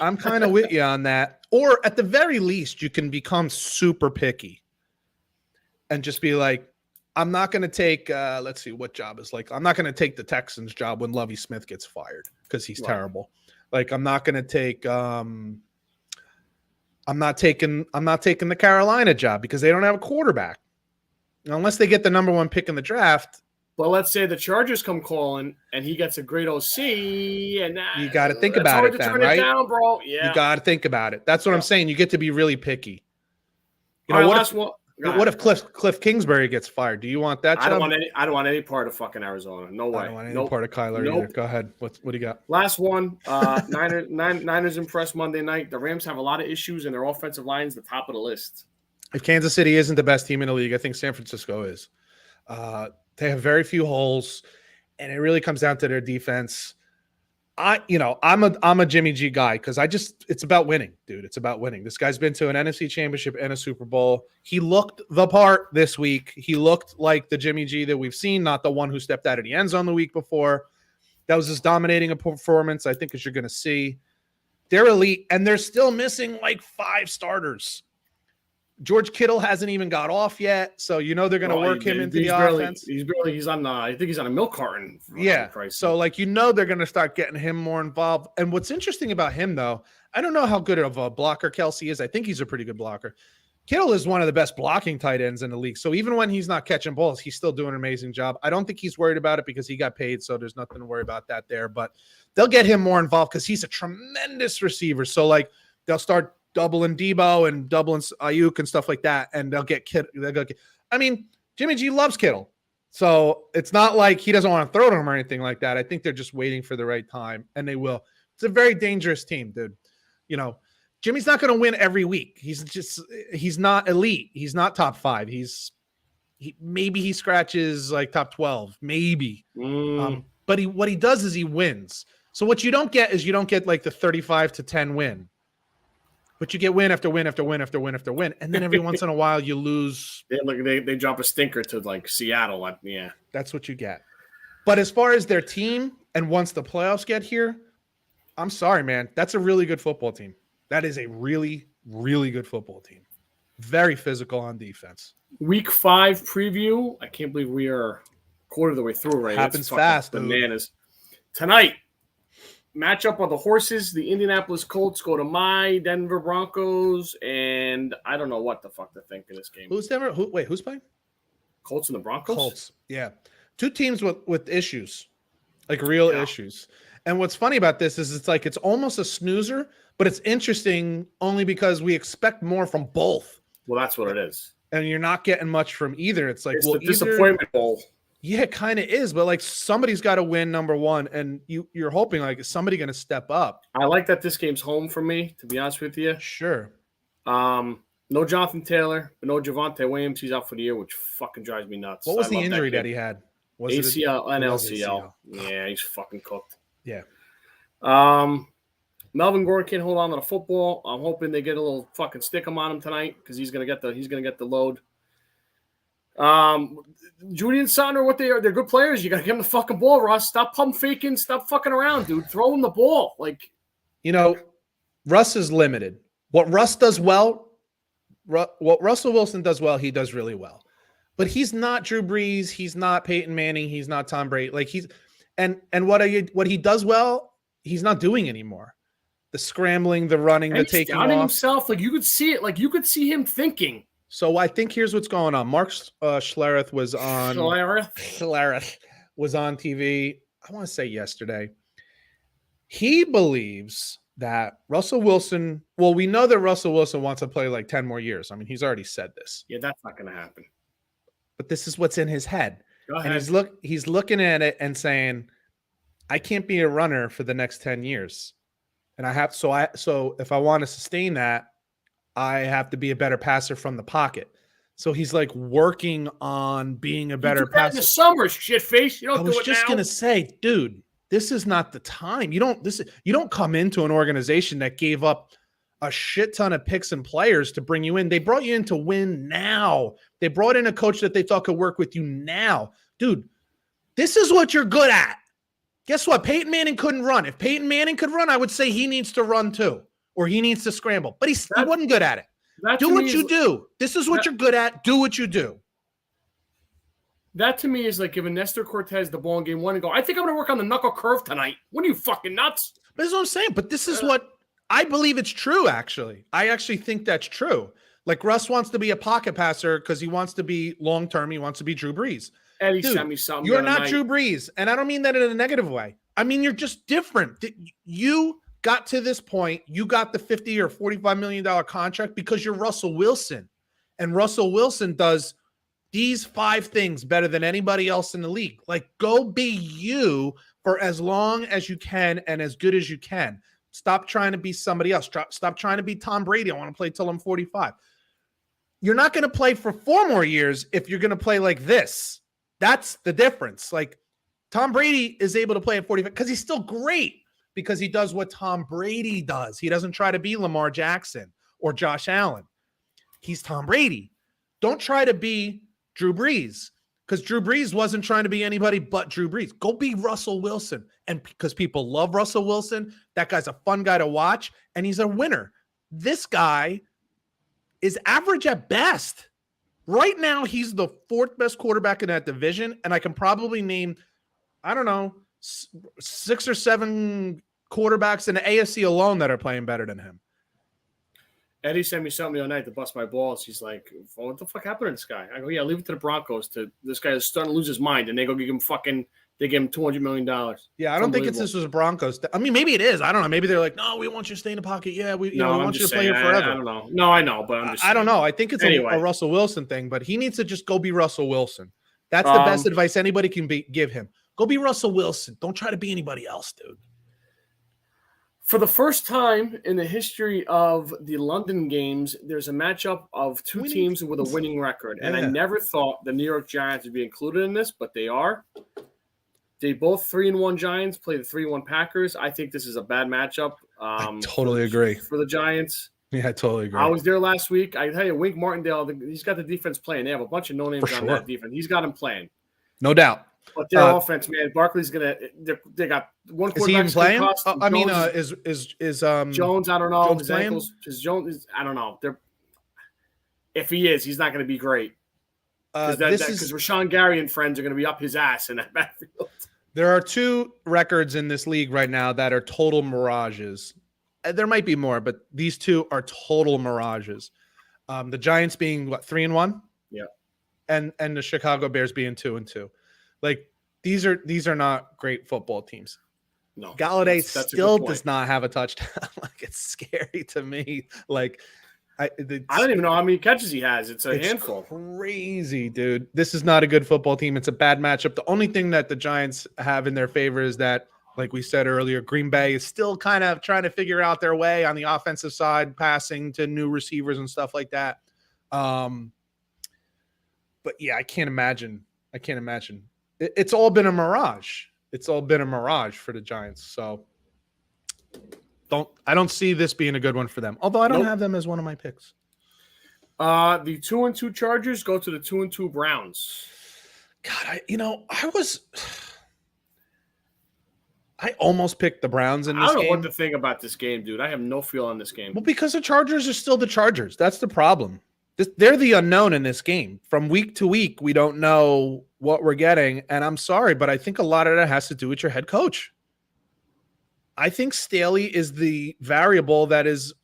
I'm kind of with you on that. Or at the very least, you can become super picky and just be like, I'm not going to take, let's see what job is like. I'm not going to take the Texans job when Lovie Smith gets fired because he's terrible. Like, I'm not going to take, I'm not taking the Carolina job because they don't have a quarterback. Unless they get the number 1 pick in the draft. But let's say the Chargers come calling and he gets a great OC, and you got to think about it then, right? Down, bro. Yeah. You got to think about it. That's what I'm saying. You get to be really picky. You know, what if Cliff Kingsbury gets fired? Do you want that job? I don't want any part of fucking Arizona. No way. I don't want any part of Kyler either. Go ahead. What do you got? Last one. Niners impressed Monday night. The Rams have a lot of issues, and their offensive line is the top of the list. If Kansas City isn't the best team in the league, I think San Francisco is. They have very few holes, and it really comes down to their defense. I'm a Jimmy G guy because it's about winning, dude. It's about winning. This guy's been to an NFC Championship and a Super Bowl. He looked the part this week. He looked like the Jimmy G that we've seen, not the one who stepped out of the end zone the week before. That was as dominating a performance, I think, as you're going to see. They're elite, and they're still missing like 5 starters. George Kittle hasn't even got off yet, so they're going to work him into the offense. He's on. I think he's on a milk carton. Yeah, so they're going to start getting him more involved. And what's interesting about him, though, I don't know how good of a blocker Kelsey is. I think he's a pretty good blocker. Kittle is one of the best blocking tight ends in the league. So even when he's not catching balls, he's still doing an amazing job. I don't think he's worried about it because he got paid, so there's nothing to worry about that there. But they'll get him more involved because he's a tremendous receiver. So they'll start doubling Debo and doubling Ayuk and stuff like that, and they'll get Kittle. I mean, Jimmy G loves Kittle, so it's not like he doesn't want to throw to him or anything like that. I think they're just waiting for the right time, and they will. It's a very dangerous team, dude. Jimmy's not going to win every week. He's not elite. He's not top 5. Maybe he scratches like top 12, maybe. But what he does is he wins. So what you don't get is like the 35-10 win. But you get win after win after win after win after win, and then every once in a while you lose. They drop a stinker to like Seattle. Yeah, that's what you get. But as far as their team, and once the playoffs get here, I'm sorry, man. That's a really good football team. That is a really, really good football team. Very physical on defense. Week 5 preview. I can't believe we are a quarter of the way through. Right, happens fast. Bananas. Tonight. Matchup of the horses, the Indianapolis Colts go to my Denver Broncos, and I don't know what the fuck to think in this game. Who's Denver? Who's playing? Colts and the Broncos? Colts, yeah. 2 teams with issues, like real issues. And what's funny about this is it's almost a snoozer, but it's interesting only because we expect more from both. Well, that's what it is. And you're not getting much from either. It's the disappointment bowl. Yeah, it kind of is, but somebody's got to win number 1, and you're hoping is somebody going to step up? I like that this game's home for me, to be honest with you. Sure. No Jonathan Taylor, but no Javonte Williams. He's out for the year, which fucking drives me nuts. What was the injury that he had? Was ACL and LCL. Yeah, he's fucking cooked. Yeah. Melvin Gordon can't hold on to the football. I'm hoping they get a little fucking stick him on him tonight because he's gonna get the load. Judy and Saunders, they're good players. You got to give them the fucking ball, Russ. Stop pump faking. Stop fucking around, dude. Throw him the ball. Russ is limited. What Russ does well, what Russell Wilson does well, he does really well. But he's not Drew Brees. He's not Peyton Manning. He's not Tom Brady. And what he does well, he's not doing anymore. The scrambling, the running, the taking off. Himself. You could see it. You could see him thinking. So I think here's what's going on. Mark Schlereth was on TV, I want to say yesterday. He believes that Russell Wilson, we know that Russell Wilson wants to play like 10 more years. I mean, he's already said this. Yeah, that's not going to happen. But this is what's in his head. Go ahead. And he's looking at it and saying, I can't be a runner for the next 10 years. And so if I want to sustain that, I have to be a better passer from the pocket. So he's working on being a better passer. In the summer, shitface. I was just gonna say, dude, this is not the time. You don't come into an organization that gave up a shit ton of picks and players to bring you in. They brought you in to win now. They brought in a coach that they thought could work with you now. Dude, this is what you're good at. Guess what? Peyton Manning couldn't run. If Peyton Manning could run, I would say he needs to run too. Or he needs to scramble. But he wasn't good at it. Do what you do. This is what you're good at. Do what you do. That to me is like giving Nestor Cortez the ball in game 1 and go, I think I'm going to work on the knuckle curve tonight. What are you, fucking nuts? But that's what I'm saying. But this is what I believe it's true, actually. I actually think that's true. Like Russ wants to be a pocket passer because he wants to be long-term. He wants to be Drew Brees. Eddie sent me something. You're not Drew Brees. And I don't mean that in a negative way. I mean, you're just different. You got to this point. You got the $50 or $45 million contract because you're Russell Wilson. And Russell Wilson does these 5 things better than anybody else in the league. Like, go be you for as long as you can and as good as you can. Stop trying to be somebody else. Stop trying to be Tom Brady. I want to play till I'm 45. You're not going to play for 4 more years if you're going to play like this. That's the difference. Like, Tom Brady is able to play at 45 because he's still great because he does what Tom Brady does. He doesn't try to be Lamar Jackson or Josh Allen. He's Tom Brady. Don't try to be Drew Brees, because Drew Brees wasn't trying to be anybody but Drew Brees. Go be Russell Wilson. And because people love Russell Wilson, that guy's a fun guy to watch, and he's a winner. This guy is average at best. Right now, he's the 4th best quarterback in that division, and I can probably name, I don't know, 6 or 7 quarterbacks in the AFC alone that are playing better than him. Eddie sent me something the other night to bust my balls. He's like, well, what the fuck happened to this guy? I go, yeah, leave it to the Broncos. This guy is starting to lose his mind, and they go give him they give him $200 million. Yeah, I don't think this was Broncos. I mean, maybe it is. I don't know. Maybe they're like, no, we want you to stay in the pocket. Yeah, we want you to play here forever. I don't know. No, I know, but I'm just I don't know. I think it's a Russell Wilson thing, but he needs to just go be Russell Wilson. That's the best advice anybody can give him. Go be Russell Wilson. Don't try to be anybody else, dude. For the first time in the history of the London games, there's a matchup of 2 teams with a winning record. And I never thought the New York Giants would be included in this, but they are. They both 3-1 Giants play the 3-1 Packers. I think this is a bad matchup. I totally agree. For the Giants. Yeah, I totally agree. I was there last week. I tell you, Wink Martindale, he's got the defense playing. They have a bunch of no-names on that defense. He's got him playing. No doubt. But their offense, man, Barkley's gonna. They got one quarterback. Is he even playing? I mean, is Jones? I don't know. Jones his playing? Ankles. His Jones. I don't know. If he is, he's not going to be great. Because Rashawn Gary and friends are going to be up his ass in that backfield. There are 2 records in this league right now that are total mirages. There might be more, but these 2 are total mirages. The Giants being 3-1, yeah, and the Chicago Bears being 2-2. Like, these are not great football teams. No, Galladay still does not have a touchdown. Like, it's scary to me. Like, I don't even know how many catches he has. It's handful. Crazy, dude. This is not a good football team. It's a bad matchup. The only thing that the Giants have in their favor is that, like we said earlier, Green Bay is still kind of trying to figure out their way on the offensive side, passing to new receivers and stuff like that. But yeah, I can't imagine. It's all been a mirage. It's all been a mirage for the Giants. So I don't see this being a good one for them. Although I don't have them as one of my picks. The 2-2 Chargers go to the 2-2 Browns. God, I almost picked the Browns in this game. I don't know what to think about this game, dude. I have no feel on this game. Well, because the Chargers are still the Chargers. That's the problem. They're the unknown in this game. From week to week, we don't know what we're getting. And I'm sorry, but I think a lot of that has to do with your head coach. I think Staley is the variable that is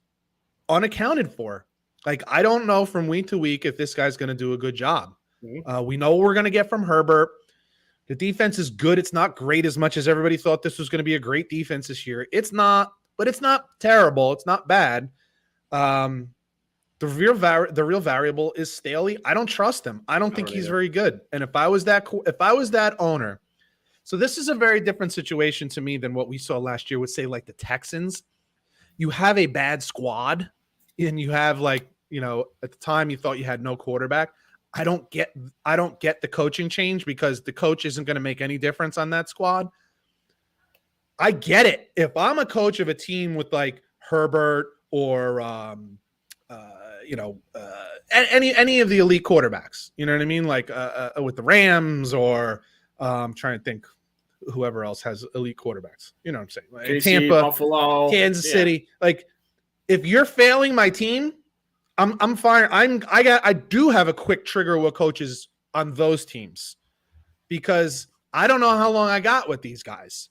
unaccounted for. Like, I don't know from week to week if this guy's going to do a good job. Mm-hmm. We know what we're going to get from Herbert. The defense is good. It's not great as much as everybody thought this was going to be a great defense this year. It's not, but it's not terrible. It's not bad. The real variable is Staley. I don't trust him. I don't think he's very good. And if I was that owner, so this is a very different situation to me than what we saw last year with, say, like the Texans. You have a bad squad, and you have, like, at the time you thought you had no quarterback. I don't get the coaching change because the coach isn't going to make any difference on that squad. I get it. If I'm a coach of a team with like Herbert or any of the elite quarterbacks, you know what I mean? Like with the Rams or I'm trying to think whoever else has elite quarterbacks. You know what I'm saying? Like KC, Tampa, Buffalo, Kansas City. Like, if you're failing my team, I'm fine. I do have a quick trigger with coaches on those teams. because I don't know how long I got with these guys.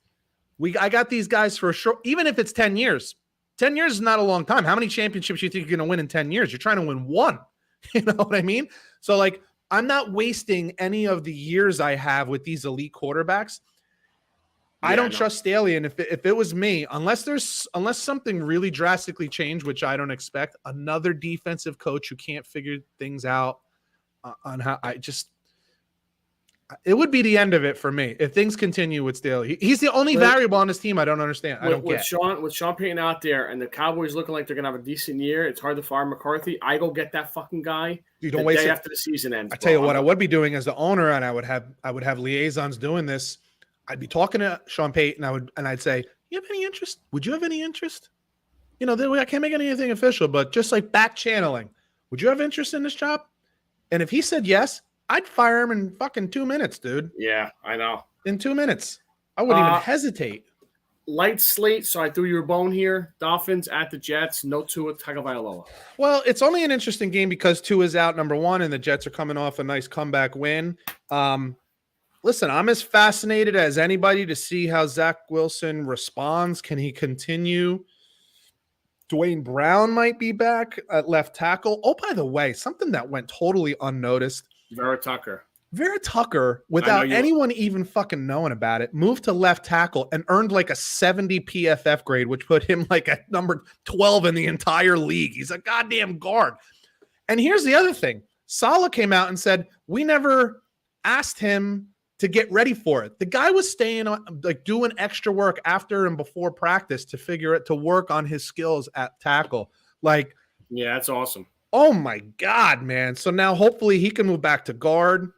I got these guys for a short, even if it's 10 years. 10 years is not a long time. How many championships you think you're going to win in 10 years? You're trying to win one. You know what I mean? So, like, I'm not wasting any of the years I have with these elite quarterbacks. Yeah, I don't trust Staley. And if it was me, unless something really drastically changed, which I don't expect, another defensive coach who can't figure things out on how it would be the end of it for me if things continue with Staley. He's the only variable on this team I don't understand. I don't get. With Sean Payton out there and the Cowboys looking like they're gonna have a decent year, it's hard to fire McCarthy. I go get that fucking guy. You don't waste day after the season ends. I tell you what, I would be doing as the owner, and I would have liaisons doing this. I'd be talking to Sean Payton. I'd say, "You have any interest? Would you have any interest? You know, I can't make anything official, but just like back channeling. Would you have interest in this job?" And if he said yes, I'd fire him in fucking 2 minutes, dude. Yeah, I know. In 2 minutes. I wouldn't even hesitate. Light slate, so I threw you a bone here. Dolphins at the Jets, no Tua Tagovailoa. Well, it's only an interesting game because Tua is out, number one, and the Jets are coming off a nice comeback win. Listen, I'm as fascinated as anybody to see how Zach Wilson responds. Can he continue? Dwayne Brown might be back at left tackle. Oh, by the way, something that went totally unnoticed. Vera Tucker, without anyone even fucking knowing about it, moved to left tackle and earned like a 70 PFF grade, which put him like at number 12 in the entire league. He's a goddamn guard. And here's the other thing. Saleh came out and said, we never asked him to get ready for it. The guy was staying on, like doing extra work after and before practice to work on his skills at tackle. Like, yeah, that's awesome. Oh my God, man. So now hopefully he can move back to guard.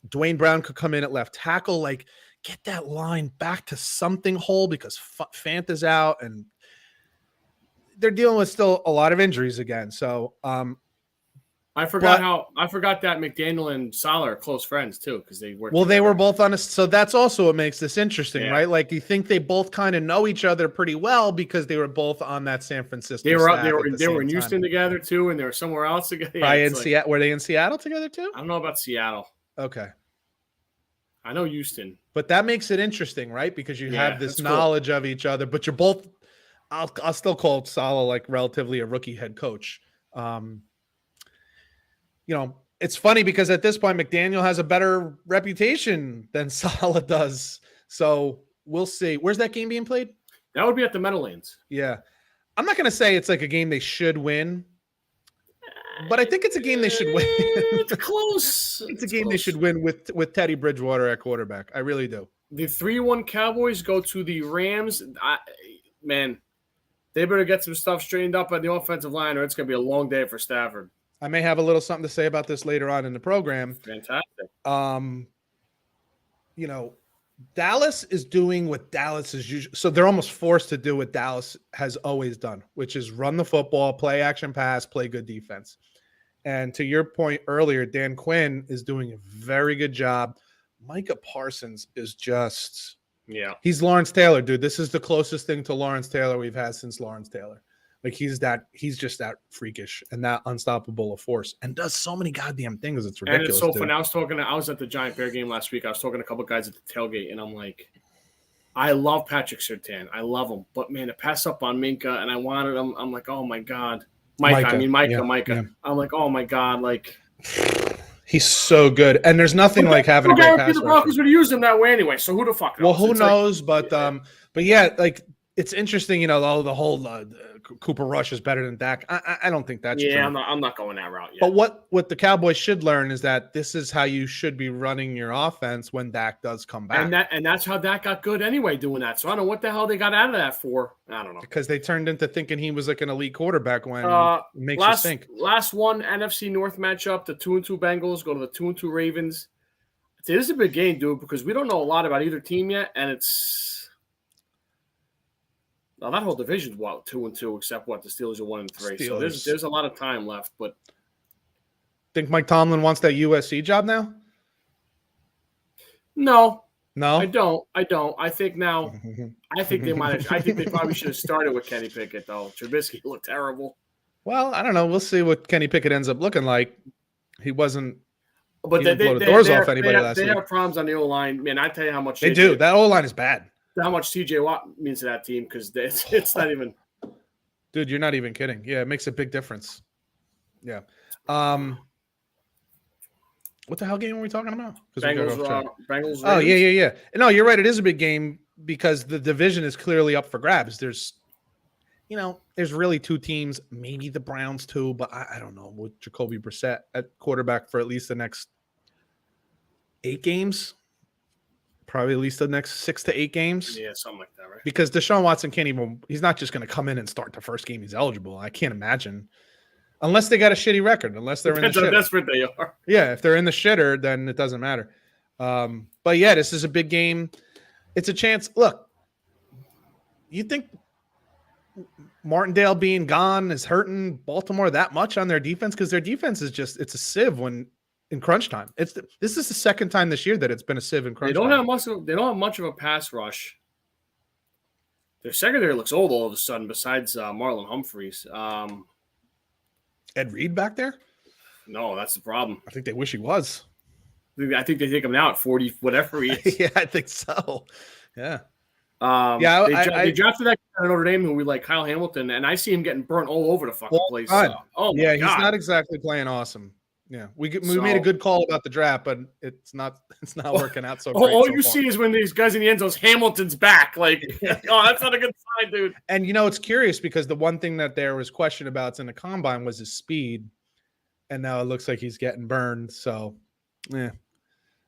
Dwayne Brown could come in at left tackle, like get that line back to something whole because Fant is out and they're dealing with still a lot of injuries again. So I forgot that McDaniel and Saleh are close friends too because they worked. Well, they were both on so that's also what makes this interesting, right? Like you think they both kind of know each other pretty well because they were both on that San Francisco. They were in Houston together too, and they were somewhere else together. Yeah, were they in Seattle together too? I don't know about Seattle. Okay. I know Houston. But that makes it interesting, right? Because you have this knowledge of each other, but you're both I'll still call Saleh like relatively a rookie head coach. You know, it's funny because at this point, McDaniel has a better reputation than Saleh does. So we'll see. Where's that game being played? That would be at the Meadowlands. Yeah. I'm not going to say it's like a game they should win, but I think it's a game they should win. It's close. It's a game they should win with Teddy Bridgewater at quarterback. I really do. The 3-1 Cowboys go to the Rams. Man, they better get some stuff straightened up on the offensive line or it's going to be a long day for Stafford. I may have a little something to say about this later on in the program. Fantastic. You know, Dallas is doing what Dallas is usually. So they're almost forced to do what Dallas has always done, which is run the football, play action pass, play good defense. And to your point earlier, Dan Quinn is doing a very good job. Micah Parsons is just, he's Lawrence Taylor, dude. This is the closest thing to Lawrence Taylor we've had since Lawrence Taylor. Like he's just that freakish and that unstoppable a force and does so many goddamn things. It's ridiculous. And it's so fun. I was at the Giant Bear game last week. I was talking to a couple of guys at the tailgate and I'm like, I love Patrick Surtain. I love him. But man, to pass up on Minka and I wanted him. I'm like, oh my God. Micah. Yeah. I'm like, oh my God. Like he's so good. And there's nothing like having a great pass. The Broncos would use him that way anyway. So who the fuck knows? Well, who knows? But yeah, like it's interesting, you know, the whole Cooper Rush is better than Dak. I don't think that's true. I'm not going that route yet. But what the Cowboys should learn is that this is how you should be running your offense when Dak does come back. And that's how Dak got good anyway doing that. So I don't know what the hell they got out of that for. I don't know. Because they turned into thinking he was like an elite quarterback when it makes you think. Last one, NFC North matchup, the 2-2 Bengals go to the 2-2 Ravens. This is a big game, dude, because we don't know a lot about either team yet, and it's now that whole division's 2-2, except the Steelers are 1-3. So there's a lot of time left. But think Mike Tomlin wants that USC job now? No, I don't. I think now. I think they probably should have started with Kenny Pickett though. Trubisky looked terrible. Well, I don't know. We'll see what Kenny Pickett ends up looking like. He wasn't. But they blow the doors off anybody last week. They have problems on the O-line. Man, I tell you how much they do. That O-line is bad. How much TJ Watt means to that team because it's not even. Dude, you're not even kidding. Yeah, it makes a big difference. Yeah. What the hell game are we talking about? Bengals. Oh, yeah. No, you're right. It is a big game because the division is clearly up for grabs. There's really two teams, maybe the Browns too, but I don't know, with Jacoby Brissett at quarterback for at least the next 8 games, probably at least the next 6 to 8 games. Yeah, something like that, right? Because Deshaun Watson he's not just going to come in and start the first game he's eligible. I can't imagine. Unless they got a shitty record, unless they're in the shitter. Depends how desperate they are. Yeah, if they're in the shitter, then it doesn't matter. But yeah, this is a big game. It's a chance. Look, you think Martindale being gone is hurting Baltimore that much on their defense? Because their defense is it's a sieve when in crunch time. This is the second time this year that it's been a sieve in crunch time. They don't have much of a pass rush. Their secondary looks old all of a sudden. Besides Marlon Humphreys. Ed Reed back there? No, that's the problem. I think they wish he was. I think they take him now at 40, whatever he is. Yeah, I think so. Yeah. They drafted that guy at Notre Dame who we like, Kyle Hamilton, and I see him getting burnt all over the fucking place. Yeah, he's not exactly playing awesome. Yeah, we made a good call about the draft, but it's not working out so great. All you see is when these guys in the end zones, Hamilton's back. Like, that's not a good sign, dude. And it's curious because the one thing that there was question about in the combine was his speed, and now it looks like he's getting burned. So, yeah,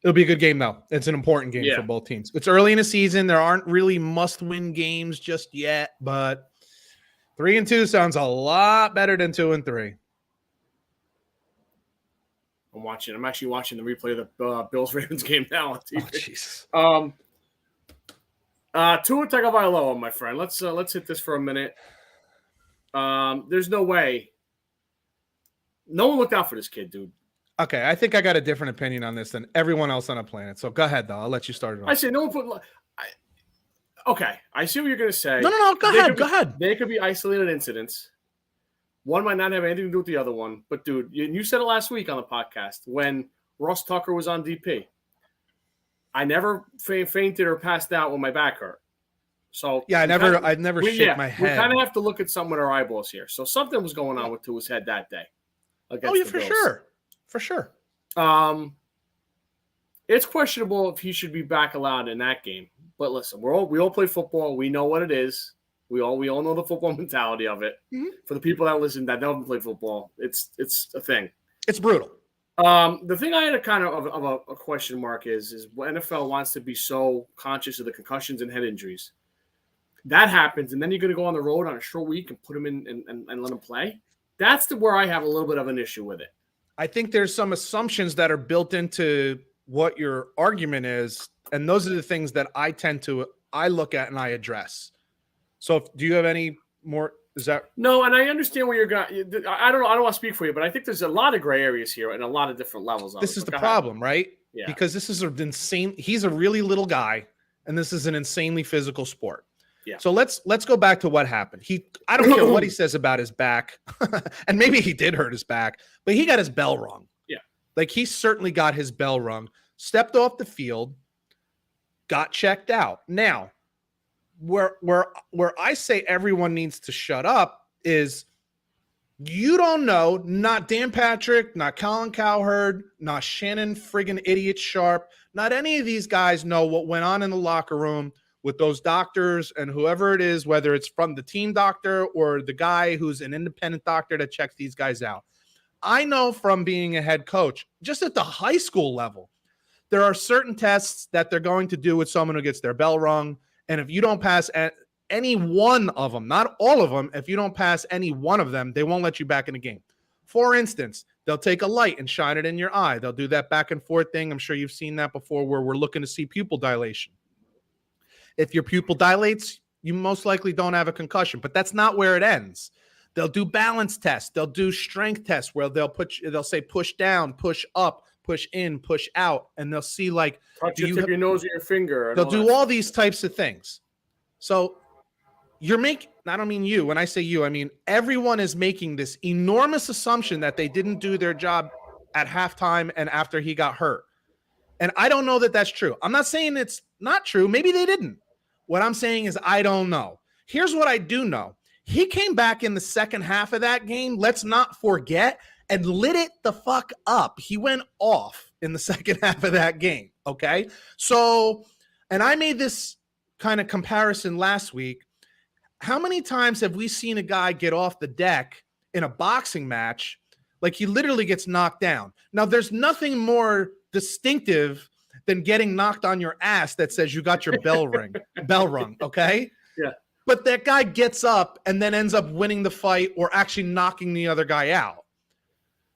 it'll be a good game though. It's an important game for both teams. It's early in the season. There aren't really must-win games just yet, but 3-2 sounds a lot better than 2-3. I'm actually watching the replay of the Bills-Ravens game now on TV. Oh, Tua Tagovailoa, my friend. Let's hit this for a minute. There's no way. No one looked out for this kid, dude. Okay, I think I got a different opinion on this than everyone else on the planet. So go ahead, though. I'll let you start it off. I say no one put. Okay, I see what you're going to say. No. Go ahead. They could be isolated incidents. One might not have anything to do with the other one. But, dude, you said it last week on the podcast when Ross Tucker was on DP. I never fainted or passed out when my back hurt. So yeah, I never shook my head. We kind of have to look at something with our eyeballs here. So something was going on with Tua's head that day. Oh, yeah, for sure. It's questionable if he should be back allowed in that game. But listen, we all play football. We know what it is. We all know the football mentality of it. Mm-hmm. For the people that listen that don't play football, it's a thing. It's brutal. The thing I had a kind of a question mark is NFL wants to be so conscious of the concussions and head injuries. That happens, and then you're going to go on the road on a short week and put him in and let him play. That's where I have a little bit of an issue with it. I think there's some assumptions that are built into what your argument is, and those are the things that I look at and I address. So, do you have any more? Is that no? And I understand where you're going. I don't know. I don't want to speak for you, but I think there's a lot of gray areas here and a lot of different levels. This is the problem, right? Yeah. Because this is an insane. He's a really little guy, and this is an insanely physical sport. Yeah. So let's go back to what happened. I don't care what he says about his back, and maybe he did hurt his back, but he got his bell rung. Yeah. Like he certainly got his bell rung. Stepped off the field, got checked out. Now, where I say everyone needs to shut up is you don't know, not Dan Patrick, not Colin Cowherd, not Shannon friggin' idiot Sharp, not any of these guys know what went on in the locker room with those doctors and whoever it is, whether it's from the team doctor or the guy who's an independent doctor that checks these guys out. I know from being a head coach, just at the high school level, there are certain tests that they're going to do with someone who gets their bell rung. And if you don't pass any one of them, not all of them, if you don't pass any one of them, they won't let you back in the game. For instance, they'll take a light and shine it in your eye. They'll do that back and forth thing. I'm sure you've seen that before where we're looking to see pupil dilation. If your pupil dilates, you most likely don't have a concussion, but that's not where it ends. They'll do balance tests. They'll do strength tests where they'll say push down, push up, push in, push out, and they'll see like touch your nose or your finger. They'll do all these types of things. So I don't mean you. When I say you, I mean everyone is making this enormous assumption that they didn't do their job at halftime and after he got hurt. And I don't know that that's true. I'm not saying it's not true. Maybe they didn't. What I'm saying is I don't know. Here's what I do know. He came back in the second half of that game, let's not forget, and lit it the fuck up. He went off in the second half of that game, okay? So, and I made this kind of comparison last week. How many times have we seen a guy get off the deck in a boxing match like he literally gets knocked down? Now, there's nothing more distinctive than getting knocked on your ass that says you got your bell rung, okay? Yeah. But that guy gets up and then ends up winning the fight or actually knocking the other guy out.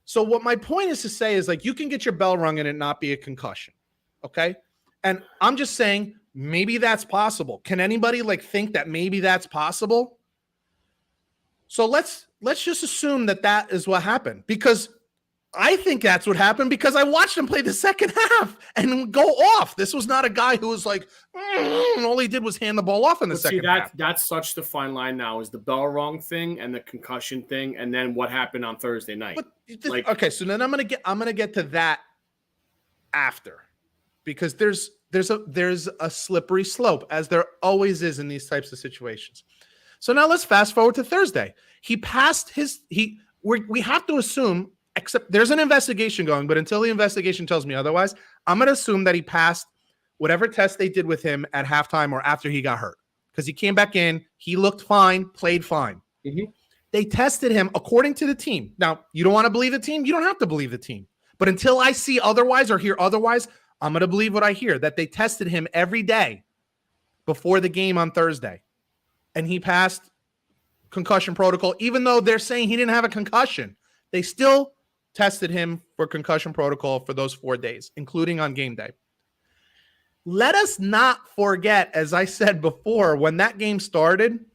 So what my point is to say is, like, you can get your bell rung and it not be a concussion, okay? And I'm just saying maybe that's possible. Can anybody like think that maybe that's possible? So let's just assume that that is what happened, because I think that's what happened because I watched him play the second half and go off. This was not a guy who was like, and all he did was hand the ball off in the second half. That's such the fine line now, is the bell rung thing and the concussion thing, and then what happened on Thursday night. But okay, so then I'm gonna get to that after, because there's a slippery slope, as there always is in these types of situations. So now let's fast forward to Thursday. He passed we have to assume, except there's an investigation going, but until the investigation tells me otherwise, I'm going to assume that he passed whatever test they did with him at halftime or after he got hurt, because he came back in, he looked fine, played fine. Mm-hmm. They tested him according to the team. Now, you don't want to believe the team? You don't have to believe the team. But until I see otherwise or hear otherwise, I'm going to believe what I hear, that they tested him every day before the game on Thursday. And he passed concussion protocol, even though they're saying he didn't have a concussion. They still tested him for concussion protocol for those 4 days, including on game day. Let us not forget, as I said before, when that game started,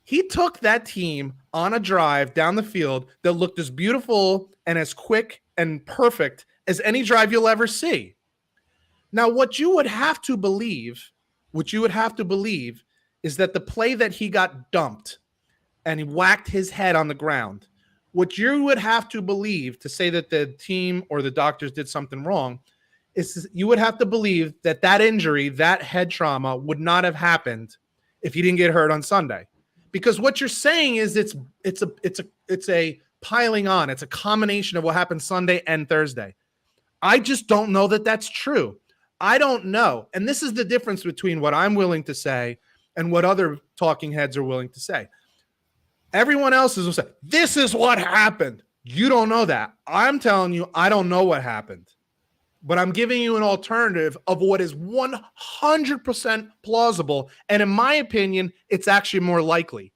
he took that team on a drive down the field that looked as beautiful and as quick and perfect as any drive you'll ever see. Now, what you would have to believe is that the play that he got dumped and he whacked his head on the ground, what you would have to believe to say that the team or the doctors did something wrong is you would have to believe that that injury, that head trauma, would not have happened if he didn't get hurt on Sunday. Because what you're saying is it's a piling on. It's a combination of what happened Sunday and Thursday. I just don't know that that's true. I don't know. And this is the difference between what I'm willing to say and what other talking heads are willing to say. Everyone else is will say, this is what happened. You don't know that. I'm telling you, I don't know what happened. But I'm giving you an alternative of what is 100% plausible. And in my opinion, it's actually more likely.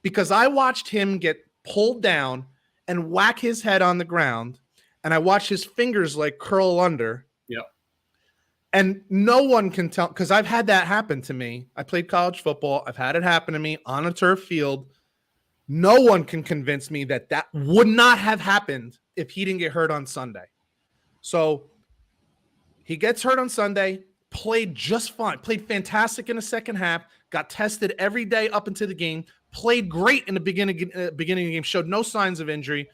Because I watched him get pulled down and whack his head on the ground. And I watched his fingers like curl under. Yep. And no one can tell, because I've had that happen to me. I played college football. I've had it happen to me on a turf field. No one can convince me that that would not have happened if he didn't get hurt on Sunday. So he gets hurt on Sunday, played just fine, played fantastic in the second half, got tested every day up into the game, played great in the beginning of the game, showed no signs of injury,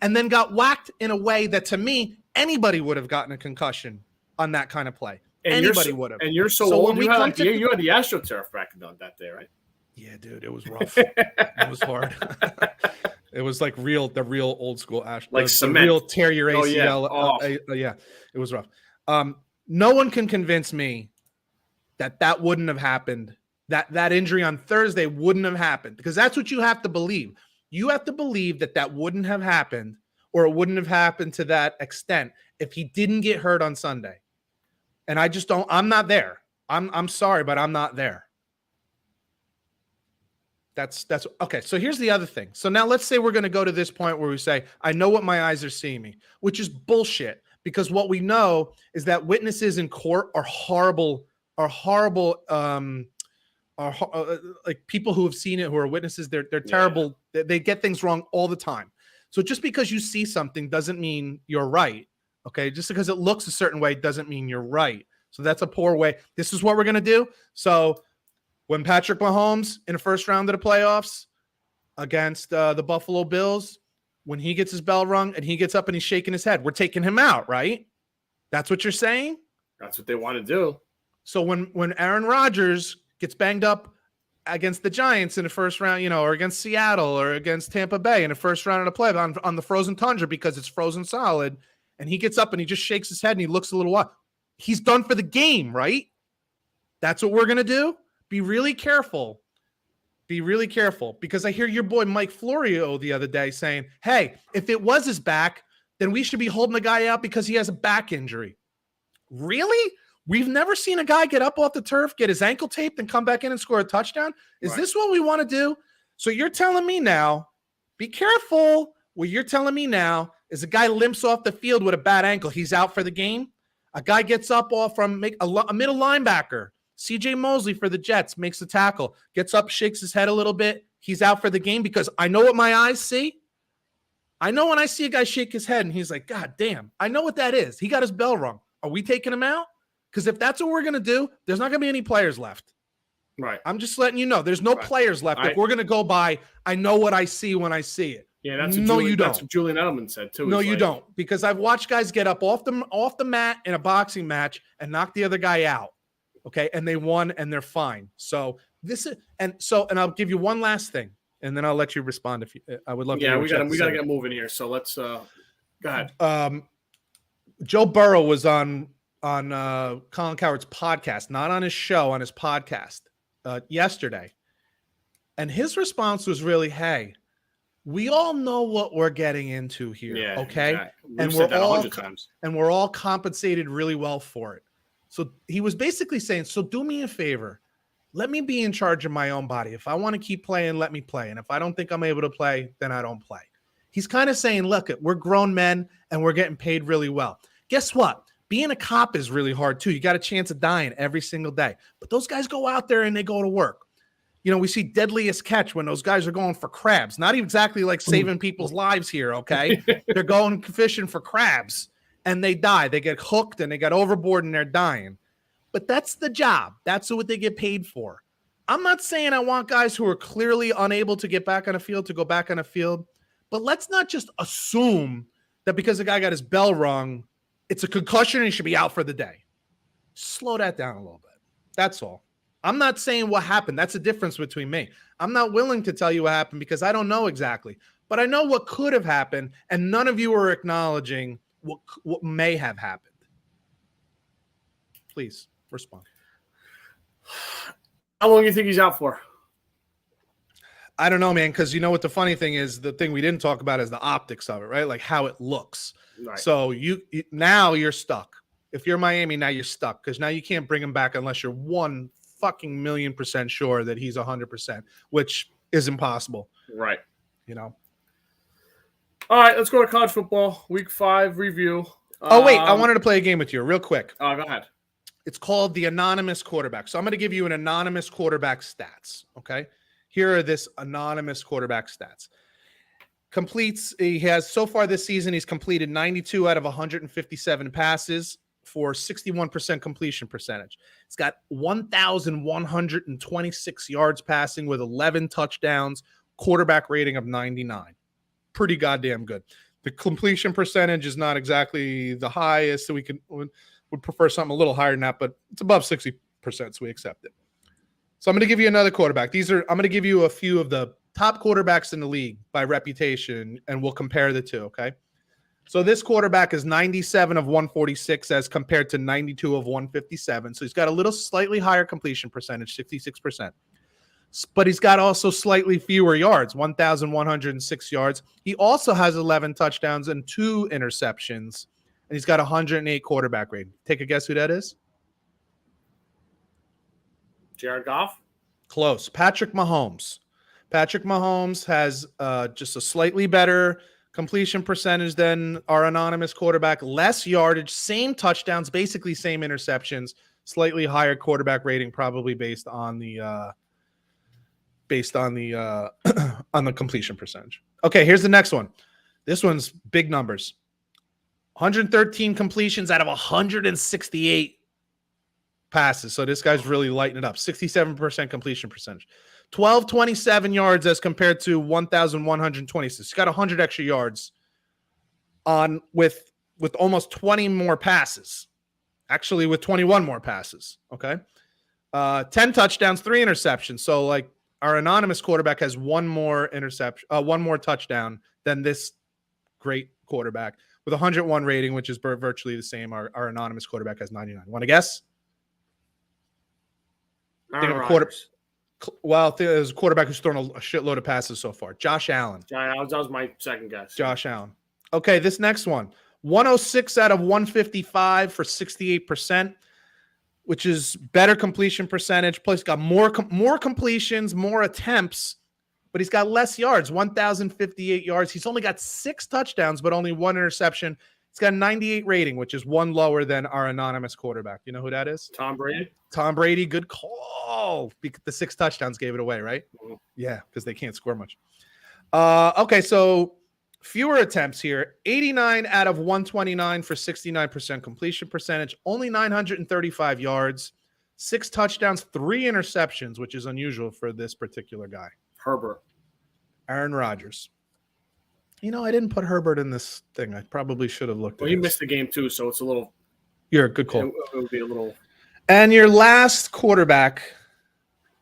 and then got whacked in a way that, to me, anybody would have gotten a concussion on that kind of play. And anybody would have. And you're so old. You had the AstroTurf back on that day, right? Yeah, dude, it was rough. It was hard. It was like the real old school like cement. The real tear your ACL. Oh, yeah. Yeah, it was rough. No one can convince me that wouldn't have happened. That injury on Thursday wouldn't have happened, because that's what you have to believe. You have to believe that wouldn't have happened, or it wouldn't have happened to that extent if he didn't get hurt on Sunday. And I just don't. I'm not there. I'm sorry, but I'm not there. That's okay. So here's the other thing. So now let's say we're going to go to this point where we say, I know what my eyes are seeing me, which is bullshit, because what we know is that witnesses in court are horrible, like people who have seen it, who are witnesses. They're terrible. They get things wrong all the time. So just because you see something doesn't mean you're right. Okay. Just because it looks a certain way doesn't mean you're right. So that's a poor way. This is what we're going to do. So when Patrick Mahomes in the first round of the playoffs against the Buffalo Bills, when he gets his bell rung and he gets up and he's shaking his head, we're taking him out, right? That's what you're saying? That's what they want to do. So when Aaron Rodgers gets banged up against the Giants in the first round, or against Seattle or against Tampa Bay in the first round of the play on the frozen tundra because it's frozen solid, and he gets up and he just shakes his head and he looks a little wild, he's done for the game, right? That's what we're going to do? Be really careful. Be really careful, because I hear your boy Mike Florio the other day saying, hey, if it was his back, then we should be holding the guy out because he has a back injury. Really? We've never seen a guy get up off the turf, get his ankle taped, and come back in and score a touchdown. Is this what we want to do? So you're telling me now, be careful. What you're telling me now is a guy limps off the field with a bad ankle. He's out for the game. A guy gets up off from a middle linebacker. CJ Mosley for the Jets makes the tackle, gets up, shakes his head a little bit. He's out for the game because I know what my eyes see. I know when I see a guy shake his head and he's like, God damn, I know what that is. He got his bell rung. Are we taking him out? Because if that's what we're going to do, there's not going to be any players left. Right. I'm just letting you know. There's no players left. If we're going to go by, I know what I see when I see it. Yeah, that's what Julian Edelman said too. No, you don't. Because I've watched guys get up off the mat in a boxing match and knock the other guy out. Okay, and they won and they're fine. So and I'll give you one last thing, and then I'll let you respond if you. I would love to. Yeah, we got to get moving here. So let's go ahead. Joe Burrow was on Colin Cowherd's podcast, not on his show, on his podcast yesterday, and his response was really, "Hey, we all know what we're getting into here, okay? Exactly. And we're all 100 times, and we're all compensated really well for it." So he was basically saying, so do me a favor. Let me be in charge of my own body. If I want to keep playing, let me play. And if I don't think I'm able to play, then I don't play. He's kind of saying, look, we're grown men and we're getting paid really well. Guess what? Being a cop is really hard too. You got a chance of dying every single day. But those guys go out there and they go to work. We see Deadliest Catch when those guys are going for crabs. Not exactly like saving people's lives here, okay? They're going fishing for crabs. And they die. They get hooked and they got overboard and they're dying. But that's the job. That's what they get paid for. I'm not saying I want guys who are clearly unable to get back on the field to go back on the field. But let's not just assume that because a guy got his bell rung, it's a concussion and he should be out for the day. Slow that down a little bit. That's all. I'm not saying what happened. That's the difference between me. I'm not willing to tell you what happened because I don't know exactly. But I know what could have happened, and none of you are acknowledging what may have happened. Please respond. How long do you think he's out for? I don't know, man, because you know what the funny thing is, the thing we didn't talk about is the optics of it, right? Like how it looks. Right. So now you're stuck. If you're Miami, now you're stuck because now you can't bring him back unless you're 1,000,000% sure that he's 100%, which is impossible. Right. All right, let's go to college football, week 5 review. Wait, I wanted to play a game with you real quick. Oh, go ahead. It's called the anonymous quarterback. So I'm going to give you an anonymous quarterback stats, okay? Here are this anonymous quarterback stats. He has so far this season, he's completed 92 out of 157 passes for 61% completion percentage. He's got 1,126 yards passing with 11 touchdowns, quarterback rating of 99. Pretty goddamn good. The completion percentage is not exactly the highest, so would prefer something a little higher than that, but it's above 60%, so we accept it. So I'm going to give you another quarterback. I'm going to give you a few of the top quarterbacks in the league by reputation, and we'll compare the two, okay? So this quarterback is 97 of 146 as compared to 92 of 157. So he's got a little slightly higher completion percentage, 66%. But he's got also slightly fewer yards, 1,106 yards. He also has 11 touchdowns and 2 interceptions, and he's got 108 quarterback rating. Take a guess who that is? Jared Goff? Close. Patrick Mahomes. Patrick Mahomes has just a slightly better completion percentage than our anonymous quarterback, less yardage, same touchdowns, basically same interceptions, slightly higher quarterback rating, probably based on the on the completion percentage. Okay, here's the next one. This one's big numbers. 113 completions out of 168 passes. So this guy's really lighting it up. 67% completion percentage. 1,227 yards as compared to 1,126. He's got 100 extra yards on with almost 20 more passes. Actually, with 21 more passes. Okay. 10 touchdowns, 3 interceptions. So, like, our anonymous quarterback has one more touchdown than this great quarterback with 101 rating, which is virtually the same. Our anonymous quarterback has 99. Want to guess? Well, there's a quarterback who's thrown a shitload of passes so far. Josh Allen. That was my second guess. Josh Allen. Okay, this next one. 106 out of 155 for 68%, which is better completion percentage. Plus, got more completions, more attempts, but he's got less yards, 1,058 yards. He's only got 6 touchdowns, but only 1 interception. He's got a 98 rating, which is 1 lower than our anonymous quarterback. You know who that is? Tom Brady. Tom Brady, good call. The 6 touchdowns gave it away, right? Mm-hmm. Yeah, because they can't score much. Okay, so fewer attempts here. 89 out of 129 for 69% completion percentage. Only 935 yards. 6 touchdowns, 3 interceptions, which is unusual for this particular guy. Herbert. Aaron Rodgers. You know, I didn't put Herbert in this thing. I probably should have looked at it. Well, he missed the game too, so it's a little. You're a good call. It would be a little. And your last quarterback